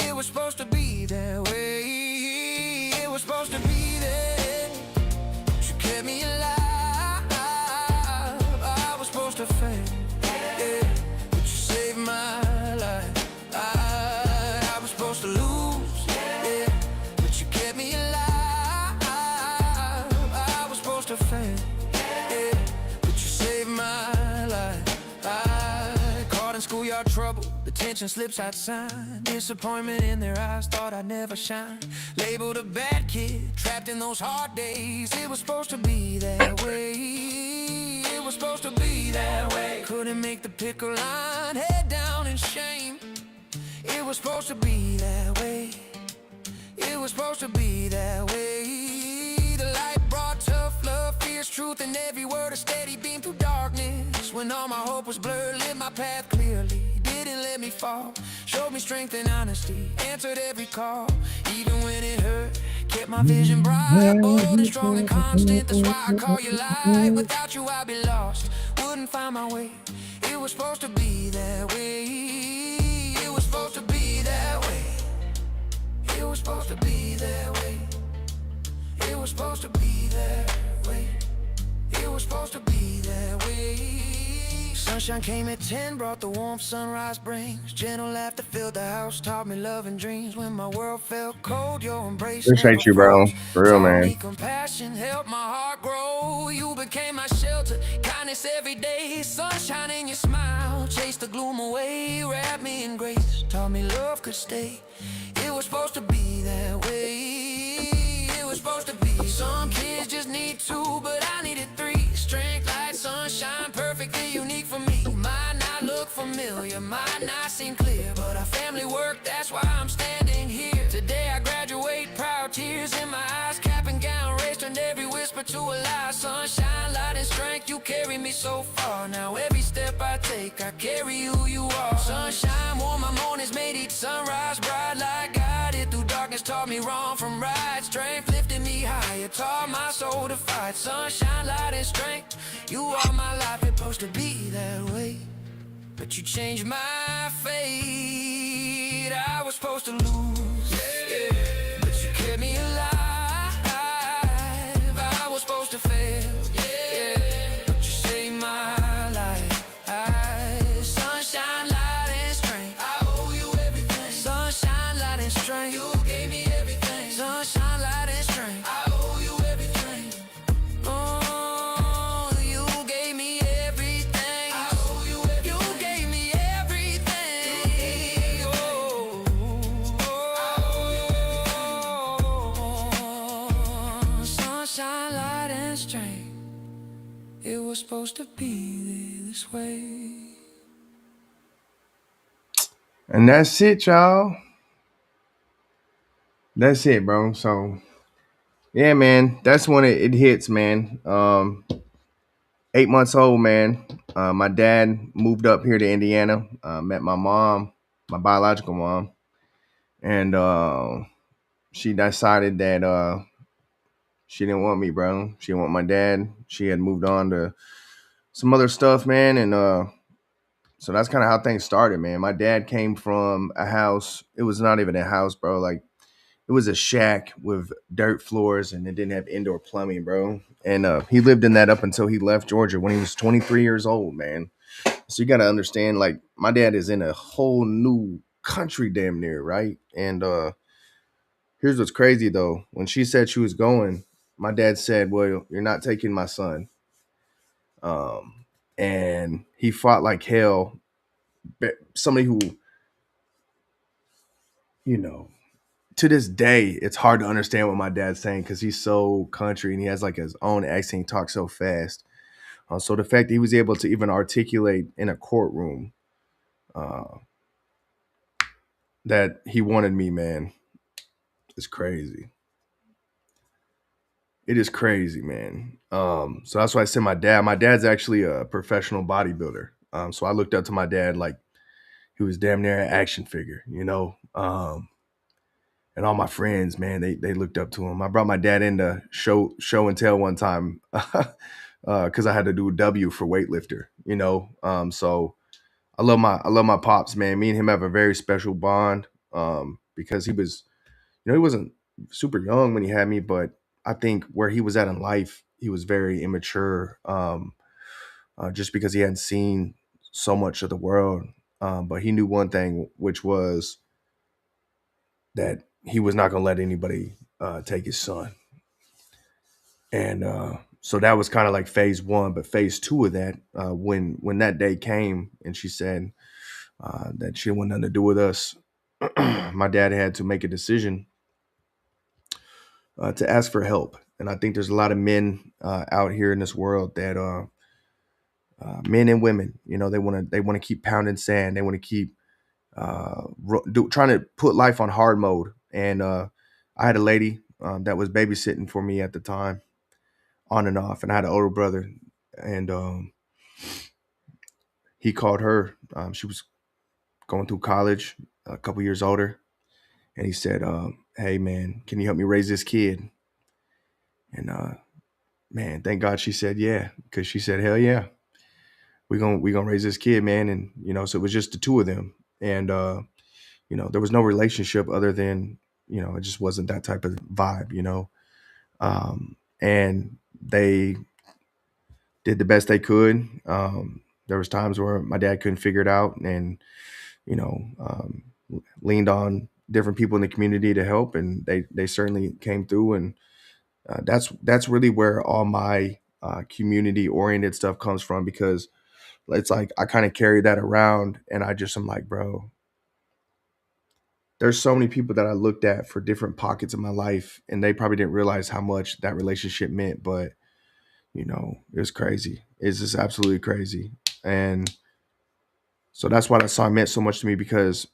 S2: It was supposed to be that way. It was supposed to be that. You kept me alive. I was supposed to fail, yeah, but you saved my life. I was supposed to lose, yeah, but you kept me alive. I was supposed to fail, yeah, but you saved my life. I caught in schoolyard trouble, the tension slips outside. Disappointment in their eyes, thought I'd never shine. Labeled a bad kid, trapped in those hard days. It was supposed to be that way. It was supposed to be that way. Couldn't make the pickle line, head down in shame. It was supposed to be that way. It was supposed to be that way. The light brought tough love, fierce truth, and every word a steady beam through darkness. When all my hope was blurred, lit my path clearly. Didn't let me fall, showed me strength and honesty. Answered every call, even when it hurt. Kept my vision bright, bold and strong and constant. That's why I call you light. Without you I'd be lost, wouldn't find my way. It was supposed to be that way. It was supposed to be that way. It was supposed to be that way. It was supposed to be that way. It was supposed to be that way. Sunshine came at 10, brought the warmth sunrise brings. Gentle laughter filled the house, taught me love and dreams. When my world felt cold, your embrace never
S1: Appreciate you, bro.
S2: froze.
S1: For real,
S2: Taught me
S1: man.
S2: compassion, helped my heart grow. You became my shelter, kindness every day. Sunshine in your smile, chased the gloom away. Wrapped me in grace, taught me love could stay. It was supposed to be that way. It was supposed to be. Some kids just need two, but I needed three. Strength, light, sunshine, perfectly unique for me. Might not look familiar, might not seem clear, but our family work, that's why I'm standing here. Today I graduate, proud tears in my eyes. Cap and gown raised, turned every whisper to a lie. Sunshine, light, and strength, you carry me so far. Now every step I take, I carry who you are. Sunshine, warm my mornings, made each sunrise bright like guided through darkness, taught me wrong from right. Strength lifted me higher, taught my soul to fight. Sunshine, light, and strength, you are my life. It's supposed to be that way, but you changed my fate. I was supposed to lose, yeah, but you kept me alive. I was supposed to fail, yeah, but you saved my life. Sunshine, light, and strength, I owe you everything. Sunshine, light, and strength, you gave me everything. Sunshine, light, and strength, I owe you everything. Oh, you gave me everything. I owe you everything. You gave me everything. Oh, sunshine, light, and strength. It was supposed to be this way.
S1: And that's it, y'all. That's it, bro. So yeah, man. That's when it hits, man. 8 months old, man. My dad moved up here to Indiana. Met my mom, my biological mom, and she decided that she didn't want me, bro. She didn't want my dad. She had moved on to some other stuff, man, and so that's kind of how things started, man. My dad came from a house. It was not even a house, bro. Like it was a shack with dirt floors, and it didn't have indoor plumbing, bro. And he lived in that up until he left Georgia when he was 23 years old, man. So you got to understand, like my dad is in a whole new country, damn near, right? And Here's what's crazy though. When she said she was going, my dad said, "Well, you're not taking my son." And he fought like hell. Somebody who, you know, to this day, it's hard to understand what my dad's saying because he's so country and he has like his own accent. He talks so fast. So the fact that he was able to even articulate in a courtroom uh, that he wanted me, man, is crazy. It is crazy, man. So that's why I said my dad. My dad's actually a professional bodybuilder. So I looked up to my dad like he was damn near an action figure, you know. And all my friends, man, they looked up to him. I brought my dad in to show and tell one time because I had to do a W for weightlifter, you know. So I love my pops, man. Me and him have a very special bond because he was, you know, he wasn't super young when he had me, but I think where he was at in life, he was very immature, just because he hadn't seen so much of the world. But he knew one thing, which was that he was not going to let anybody take his son. And so that was kind of like phase one. But phase two of that, when that day came and she said that she didn't want nothing to do with us, my dad had to make a decision to ask for help. And I think there's a lot of men out here in this world that men and women, you know, they want to keep pounding sand. They want to keep trying to put life on hard mode. And I had a lady that was babysitting for me at the time, on and off, and I had an older brother, and he called her. She was going through college, a couple years older, and he said, "Hey, man, can you help me raise this kid?" And man, thank God she said yeah, because she said, "Hell yeah, we gonna raise this kid, man." And you know, so it was just the two of them, and you know, there was no relationship other than, you know, it just wasn't that type of vibe, you know. And they did the best they could. There was times where my dad couldn't figure it out, and you know, leaned on different people in the community to help, and they certainly came through. And that's really where all my community oriented stuff comes from, because it's like I kind of carry that around, and I'm like, bro, there's so many people that I looked at for different pockets of my life, and they probably didn't realize how much that relationship meant. But you know, it was crazy. It's just absolutely crazy. And so that's why that song meant so much to me, because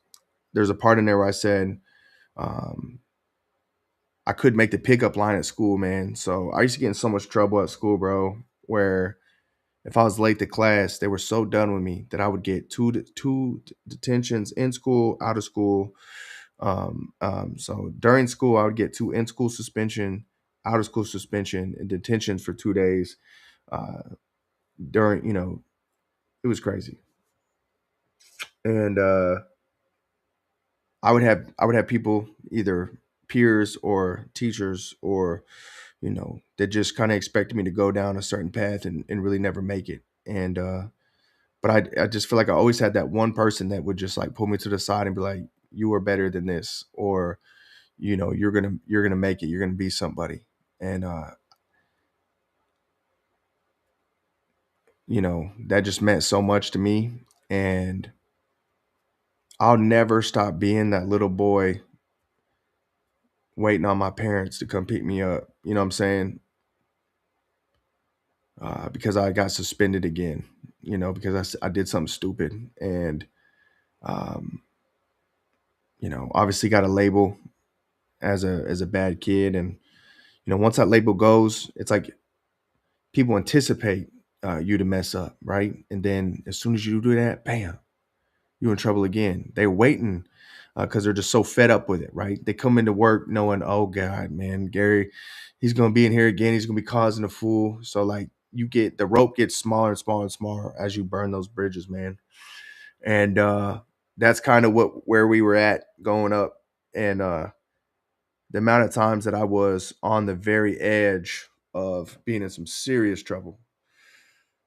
S1: there's a part in there where I said, um, I could make the pickup line at school, man. So I used to get in so much trouble at school, bro, where if I was late to class, they were so done with me that I would get two detentions in school, out of school. So during school, I would get two in school suspension, out of school suspension, and detentions for 2 days. Uh, during, you know, it was crazy. And I would have people, either peers or teachers, or you know, that just kind of expected me to go down a certain path and really never make it. And but I just feel like I always had that one person that would just like pull me to the side and be like, "You are better than this," or you know, you're gonna make it. You're gonna be somebody. And you know, that just meant so much to me. And I'll never stop being that little boy waiting on my parents to come pick me up. You know what I'm saying? Because I got suspended again. You know, because I did something stupid. And um, you know, obviously got a label as a bad kid. And you know, once that label goes, it's like people anticipate you to mess up, right? And then as soon as you do that, bam, you're in trouble again. They're waiting because they're just so fed up with it, right? They come into work knowing, oh God, man, Gary, he's gonna be in here again. He's gonna be causing a fool. So like, you get the rope gets smaller and smaller and smaller as you burn those bridges, man. And that's kind of where we were at growing up. And the amount of times that I was on the very edge of being in some serious trouble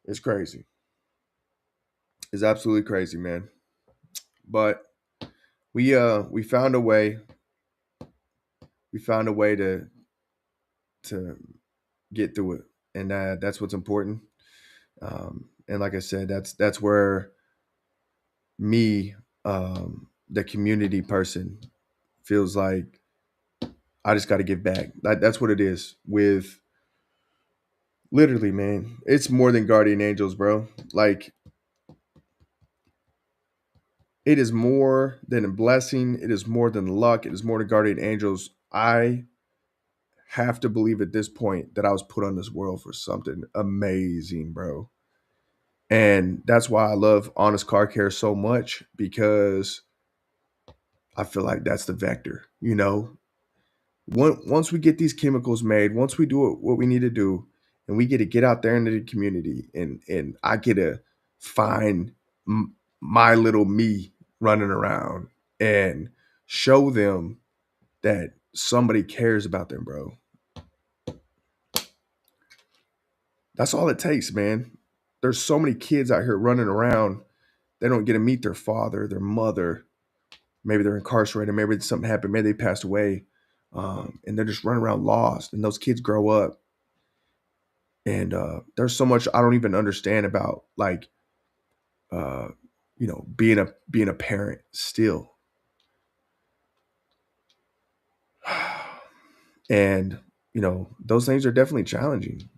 S1: is crazy. It's absolutely crazy, man. But we found a way we found a way to get through it, and that's what's important. And like I said, that's where me, the community person, feels like I just got to give back. That's what it is with literally, man. It's more than guardian angels, bro. Like it is more than a blessing. It is more than luck. It is more than guardian angels. I have to believe at this point that I was put on this world for something amazing, bro. And that's why I love Honest Car Care so much, because I feel like that's the vector, you know? Once we get these chemicals made, once we do what we need to do, and we get to get out there into the community, and I get to find my little me running around and show them that somebody cares about them, bro. That's all it takes, man. There's so many kids out here running around. They don't get to meet their father, their mother. Maybe they're incarcerated. Maybe something happened. Maybe they passed away. And they're just running around lost. And those kids grow up. And there's so much I don't even understand about, like, uh, being a parent still. And those things are definitely challenging.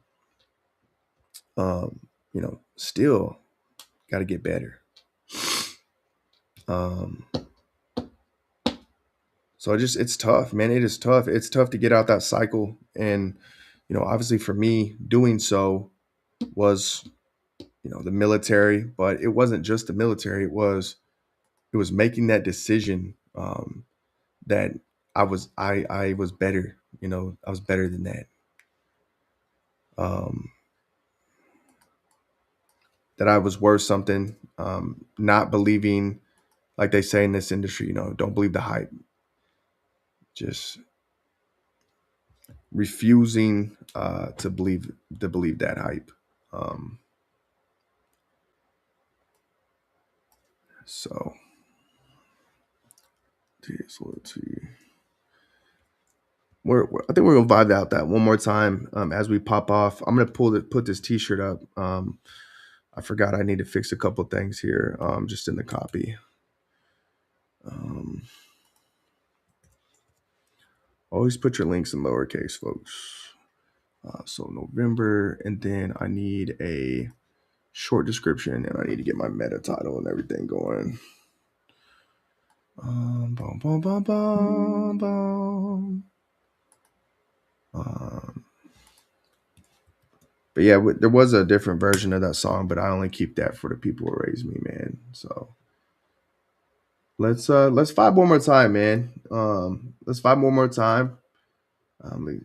S1: Still got to get better. Um, so it's tough, man. It is tough. It's tough to get out that cycle. And obviously for me, doing so was the military, but it wasn't just the military. It was making that decision, that I was better. I was better than that. Um, that I was worth something. Not believing, like they say in this industry, don't believe the hype. Just refusing to believe that hype. Um, so let's see. I think we're gonna vibe out that one more time, as we pop off. I'm gonna put this T-shirt up. I forgot I need to fix a couple things here, just in the copy. Um, always put your links in lowercase, folks. So November, and then I need a short description, and I need to get my meta title and everything going. Bum, bum, bum, bum, bum. But yeah, there was a different version of that song, but I only keep that for the people who raised me, man. So let's vibe one more time, man. Let's vibe one more time.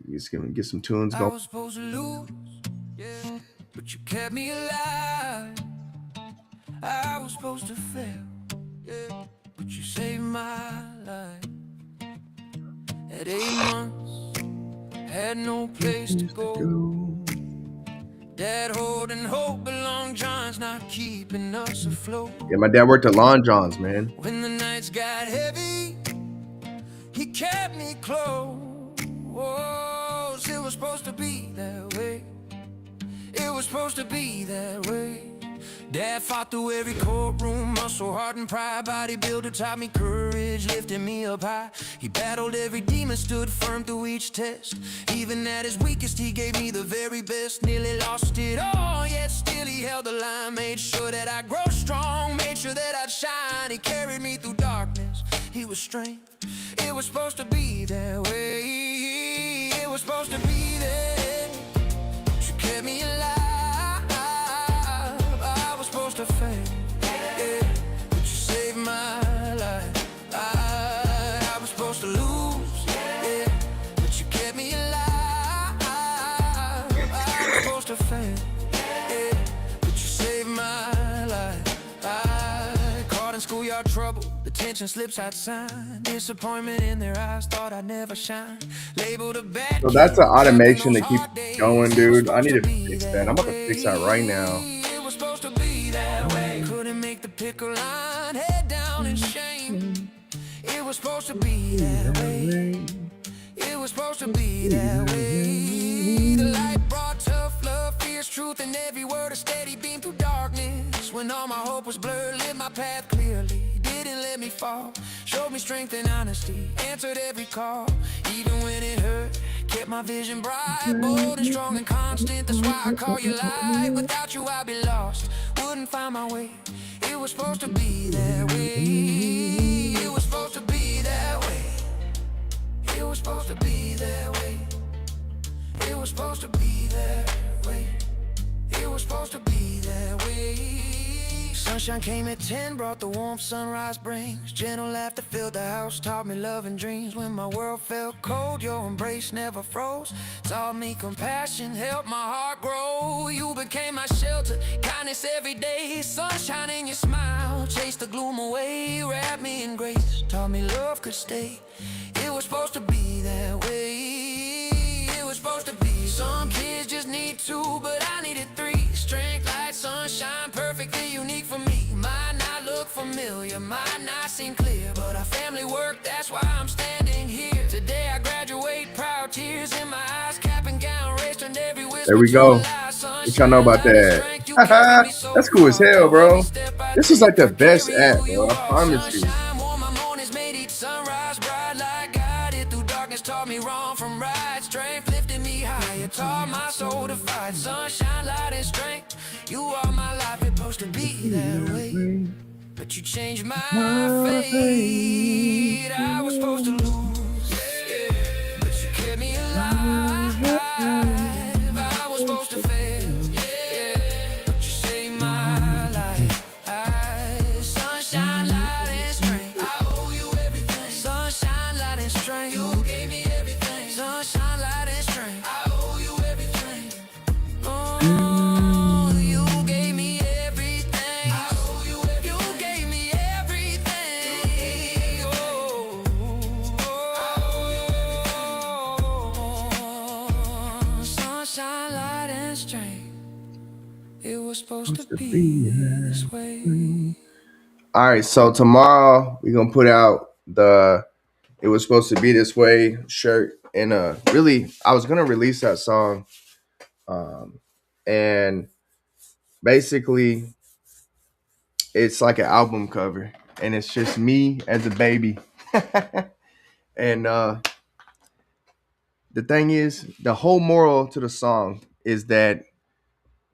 S1: Just gonna get some tunes
S2: I
S1: going.
S2: was supposed to lose, yeah, but you kept me alive. I was supposed to fail, yeah, but you saved my life. At 8 months, had no place to go. Dad holding hope, but Long John's not keeping us afloat.
S1: Yeah, my dad worked at Lon John's, man.
S2: When the nights got heavy, he kept me close. It was supposed to be that way. It was supposed to be that way. Dad fought through every courtroom, muscle, heart, and pride. Bodybuilder taught me courage, lifting me up high. He battled every demon, stood firm through each test. Even at his weakest, he gave me the very best. Nearly lost it all, yet still he held the line. Made sure that I grow strong, made sure that I'd shine. He carried me through darkness, he was strength. It was supposed to be that way. It was supposed to be that. You kept me alive. To fail, yeah, but you saved my life. I was supposed to lose, yeah, but you kept me alive. I was supposed to fail, yeah, but you saved my life. I caught in schoolyard trouble, the tension slips outside. Disappointment in their eyes, thought I'd never shine. Labeled a bad
S1: So that's an automation that keeps going, dude. I need to fix that. I'm about to fix that right now.
S2: Couldn't make the pickle line, head down in shame. It was supposed to be that way. It was was supposed to be that way. The light brought tough love, fierce truth, and every word a steady beam through darkness. When all my hope was blurred, lit my path clearly. Didn't let me fall, showed me strength and honesty. Answered every call, even when it hurt. Kept my vision bright, bold and strong and constant. That's why I call you light. Without you I'd be lost, wouldn't find my way. It was supposed to be that way. It was supposed to be that way. It was supposed to be that way. It was supposed to be that way. It was supposed to be that way. Sunshine came at 10, brought the warmth sunrise brings. Gentle laughter filled the house, taught me love and dreams. When my world felt cold, your embrace never froze. Taught me compassion, helped my heart grow. You became my shelter, kindness every day. Sunshine in your smile, chased the gloom away. Wrapped me in grace, taught me love could stay. It was supposed to be that way. It was supposed to be. Some kids just need two, but I needed three. Strength, light, sunshine, perfectly unique for me. Might not look familiar, might not seem clear, but our family work, that's why I'm standing here. Today I graduate, proud tears in my eyes. Cap and gown, raised on every
S1: There
S2: whisper
S1: we
S2: to a
S1: go.
S2: lie.
S1: What y'all know
S2: Sunshine,
S1: about
S2: light, and
S1: that?
S2: strength, you carry me so
S1: That's cool as
S2: far.
S1: hell,
S2: Every
S1: bro.
S2: step I
S1: This is like
S2: take,
S1: the
S2: I
S1: best
S2: carry
S1: app,
S2: who you
S1: bro. I
S2: are.
S1: promise you.
S2: Sunshine, warm my mornings, made each sunrise bright. Like guided through darkness, taught me wrong from right. Strength lifted me higher, taught my soul to fight. Sunshine, light, and strength, you are my life. It's supposed to be that way, but you changed my fate. I was supposed to lose, yeah, but you kept me alive. I was supposed to fail, yeah, but you saved my life. Sunshine, light, and strength, I owe you everything. Sunshine, light, and strength, you gave me everything. Sunshine, light, and strength, I owe you everything. Oh, you gave me everything. I owe you everything. You gave me everything. Oh, sunshine, light, and strength. It was supposed to be this way.
S1: All right, so tomorrow we're gonna put out the "It Was Supposed to Be This Way" shirt, and really, I was gonna release that song, um, and basically, it's like an album cover, and it's just me as a baby, and the thing is, the whole moral to the song is that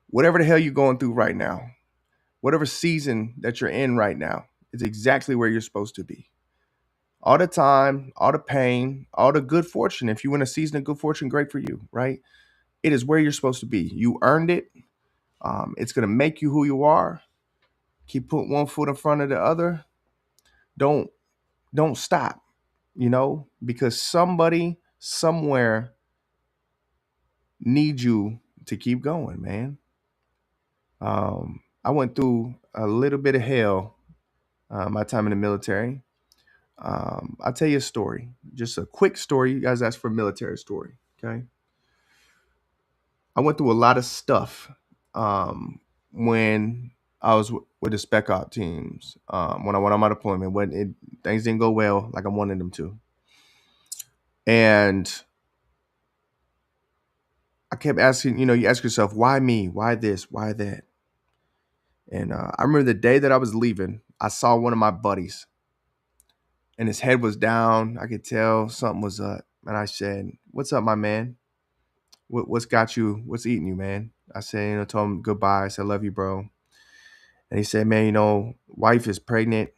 S1: whatever the hell you're going through right now, whatever season that you're in right now, is exactly where you're supposed to be. All the time, all the pain, all the good fortune. If you win a season of good fortune, great for you, right? It is where you're supposed to be. You earned it. It's gonna make you who you are. Keep putting one foot in front of the other. Don't don't stop. Because somebody somewhere needs you to keep going, man. I went through a little bit of hell my time in the military. I'll tell you a story, just a quick story. You guys asked for a military story, okay? I went through a lot of stuff when I was with the spec op teams. When I went on my deployment, things didn't go well like I wanted them to, and I kept asking. You ask yourself, why me? Why this? Why that? And I remember the day that I was leaving, I saw one of my buddies, and his head was down. I could tell something was up, and I said, "What's up, my man? What's got you? What's eating you, man?" I said, told him goodbye. I said, "Love you, bro." And he said, "Man, wife is pregnant.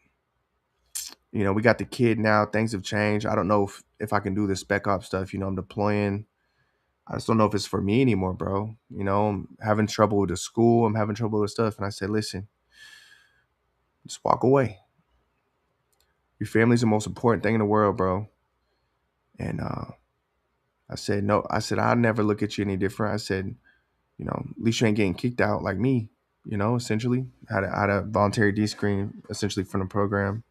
S1: We got the kid now. Things have changed. I don't know if I can do the spec op stuff. I'm deploying. I just don't know if it's for me anymore, bro. I'm having trouble with the school. I'm having trouble with stuff." And I said, "Listen, just walk away. Your family's the most important thing in the world, bro." And I said, "No." I said, "I'll never look at you any different." I said, "At least you ain't getting kicked out like me, essentially." Had a voluntary de-screen essentially from the program.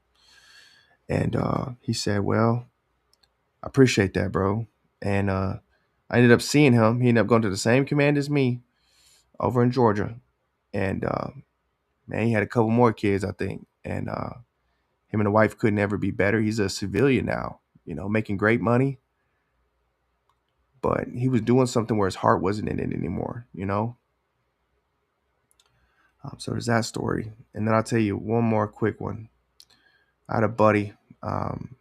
S1: And he said, "Well, I appreciate that, bro." And I ended up seeing him. He ended up going to the same command as me over in Georgia. And man, he had a couple more kids, I think. And him and the wife couldn't ever be better. He's a civilian now, making great money. but he was doing something where his heart wasn't in it anymore, you know? So there's that story. And then I'll tell you one more quick one. I had a buddy um,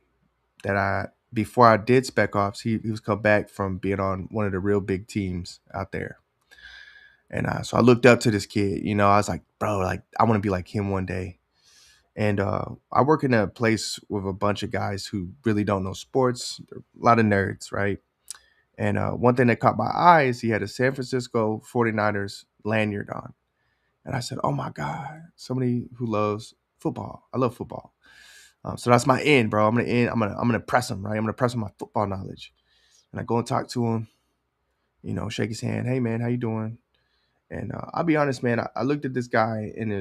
S1: that before I did Spec Ops, he was come back from being on one of the real big teams out there. And so I looked up to this kid, you know, I was like, bro, like, I want to be like him one day. And I work in a place with a bunch of guys who really don't know sports. They're a lot of nerds, right? And one thing that caught my eye is he had a San Francisco 49ers lanyard on. And I said, oh my God, somebody who loves football. I love football. So that's my end, bro. I'm gonna end. I'm gonna press him, right? I'm gonna press him my football knowledge. And I go and talk to him, you know, shake his hand. Hey man, how you doing? And I'll be honest, man. I looked at this guy and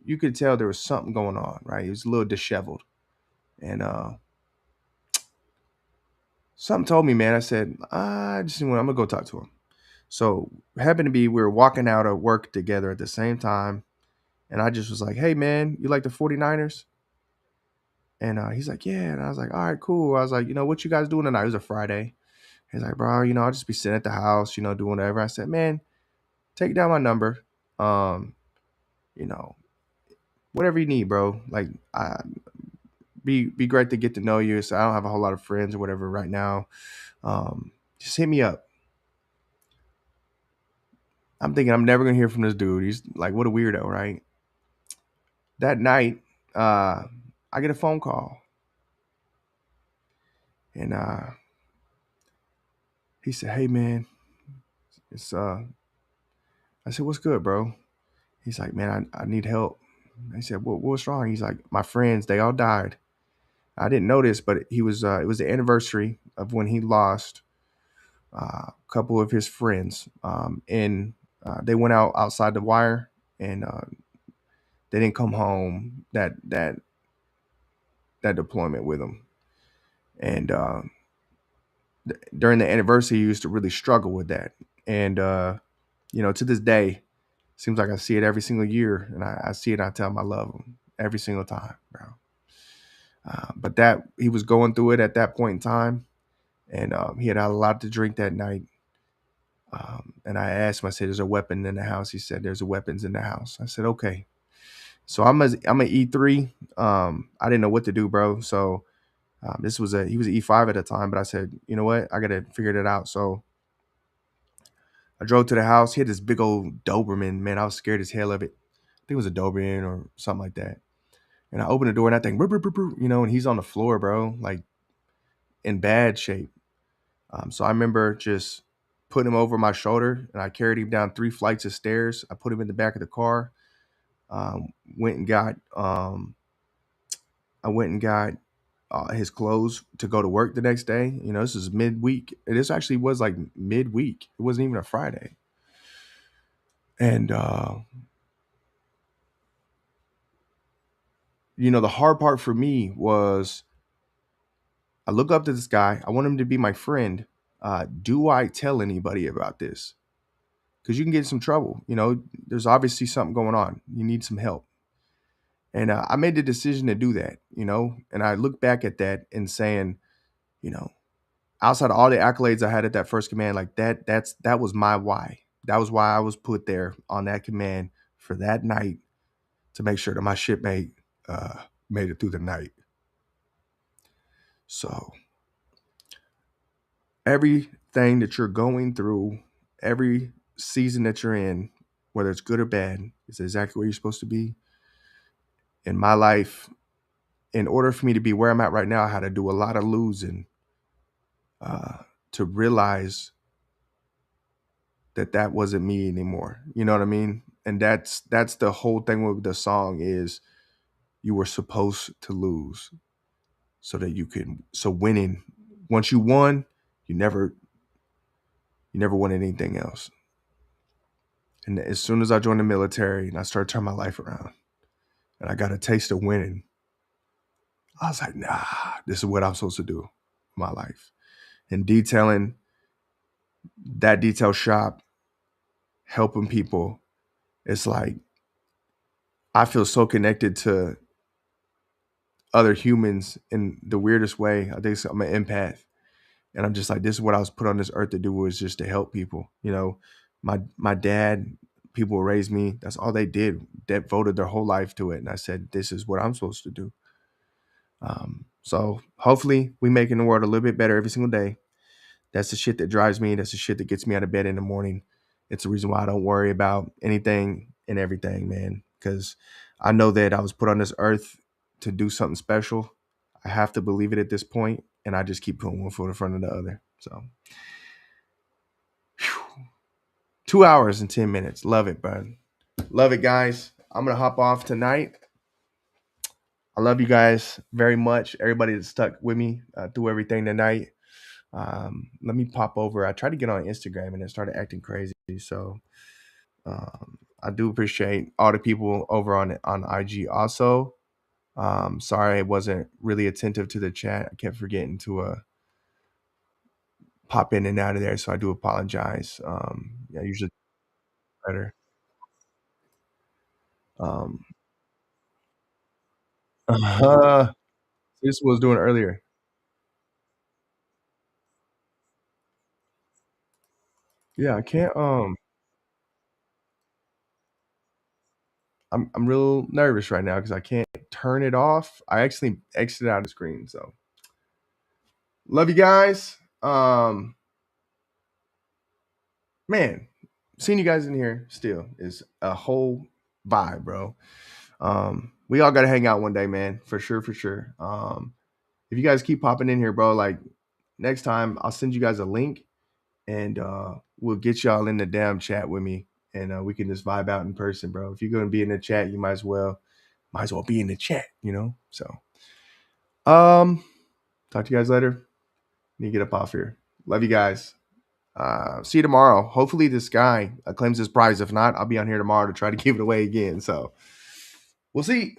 S1: you could tell there was something going on, right? He was a little disheveled. And something told me, man. I said, I'm gonna go talk to him. So happened to be we were walking out of work together at the same time. And I just was like, hey man, you like the 49ers? And he's like, yeah. And I was like, all right, cool. I was like, you know, what you guys doing tonight? It was a Friday. He's like, bro, you know, I'll just be sitting at the house, you know, doing whatever. I said, man, take down my number. Um, you know, whatever you need, bro. Like, be great to get to know you. So I don't have a whole lot of friends or whatever right now. Just hit me up. I'm thinking I'm never gonna hear from this dude. He's like, what a weirdo, right? That night, I get a phone call, and he said, hey man, it's I said, what's good, bro? He's like, man, I need help. I said, what's wrong? He's like, my friends, they all died. I didn't know this, but it was the anniversary of when he lost a couple of his friends. And they went out outside the wire, and they didn't come home that deployment with them. And during the anniversary, he used to really struggle with that. And you know, to this day, seems like I see it every single year, and I see it. And I tell him I love him every single time, bro. But that he was going through it at that point in time, and he had a lot to drink that night. And I asked him, I said, "There's a weapon in the house." He said, "There's a weapons in the house." I said, "Okay." So I'm a E3. I didn't know what to do, bro. So he was an E5 at the time, but I said, you know what, I gotta figure that out. So I drove to the house. He had this big old Doberman, man. I was scared as hell of it. I think it was a Doberman or something like that. And I opened the door and I think, you know, and he's on the floor, bro, like in bad shape. So I remember just putting him over my shoulder and I carried him down 3 flights of stairs. I put him in the back of the car. Went and got I went and got his clothes to go to work the next day. You know, this is midweek. This actually was like midweek. It wasn't even a Friday. And you know, the hard part for me was I look up to this guy. I want him to be my friend. Do I tell anybody about this? Because you can get in some trouble. You know, there's obviously something going on. You need some help. And I made the decision to do that, you know, and I look back at that and saying, you know, outside of all the accolades I had at that first command, like that was my why. That was why I was put there on that command for that night to make sure that my shipmate made it through the night. So everything that you're going through, every season that you're in, whether it's good or bad, is exactly where you're supposed to be. In my life, in order for me to be where I'm at right now, I had to do a lot of losing to realize that wasn't me anymore. You know what I mean? And that's the whole thing with the song is you were supposed to lose so that you can. So winning, once you won, you never wanted anything else. And as soon as I joined the military and I started turning my life around and I got a taste of winning, I was like, nah, this is what I'm supposed to do in my life. And detailing that detail shop, helping people, it's like I feel so connected to other humans in the weirdest way. I think I'm an empath. And I'm just like, this is what I was put on this earth to do, was just to help people. You know, my dad, people who raised me, that's all they did. Devoted their whole life to it. And I said, this is what I'm supposed to do. So hopefully we making the world a little bit better every single day. That's the shit that drives me. That's the shit that gets me out of bed in the morning. It's the reason why I don't worry about anything and everything, man. Because I know that I was put on this earth to do something special. I have to believe it at this point, and I just keep putting one foot in front of the other. So, whew, 2 hours and 10 minutes. Love it, bud. Love it, guys. I'm gonna hop off tonight. I love you guys very much. Everybody that stuck with me through everything tonight. Let me pop over. I tried to get on Instagram and it started acting crazy. So I do appreciate all the people over on IG. Also, sorry I wasn't really attentive to the chat. I kept forgetting to pop in and out of there, so I do apologize. Yeah, usually better. Um, this was doing earlier. Yeah, I can't. I'm real nervous right now because I can't turn it off. I actually exited out of the screen. So love you guys. Man, seeing you guys in here still is a whole vibe, bro. We all gotta hang out one day, man, for sure, for sure. If you guys keep popping in here, bro, like next time I'll send you guys a link and we'll get y'all in the damn chat with me and we can just vibe out in person, bro. If you're gonna be in the chat, you might as well be in the chat, you know. So um talk to you guys later. Need to get up off here. Love you guys. See you tomorrow. Hopefully this guy claims his prize. If not, I'll be on here tomorrow to try to give it away again. So we'll see.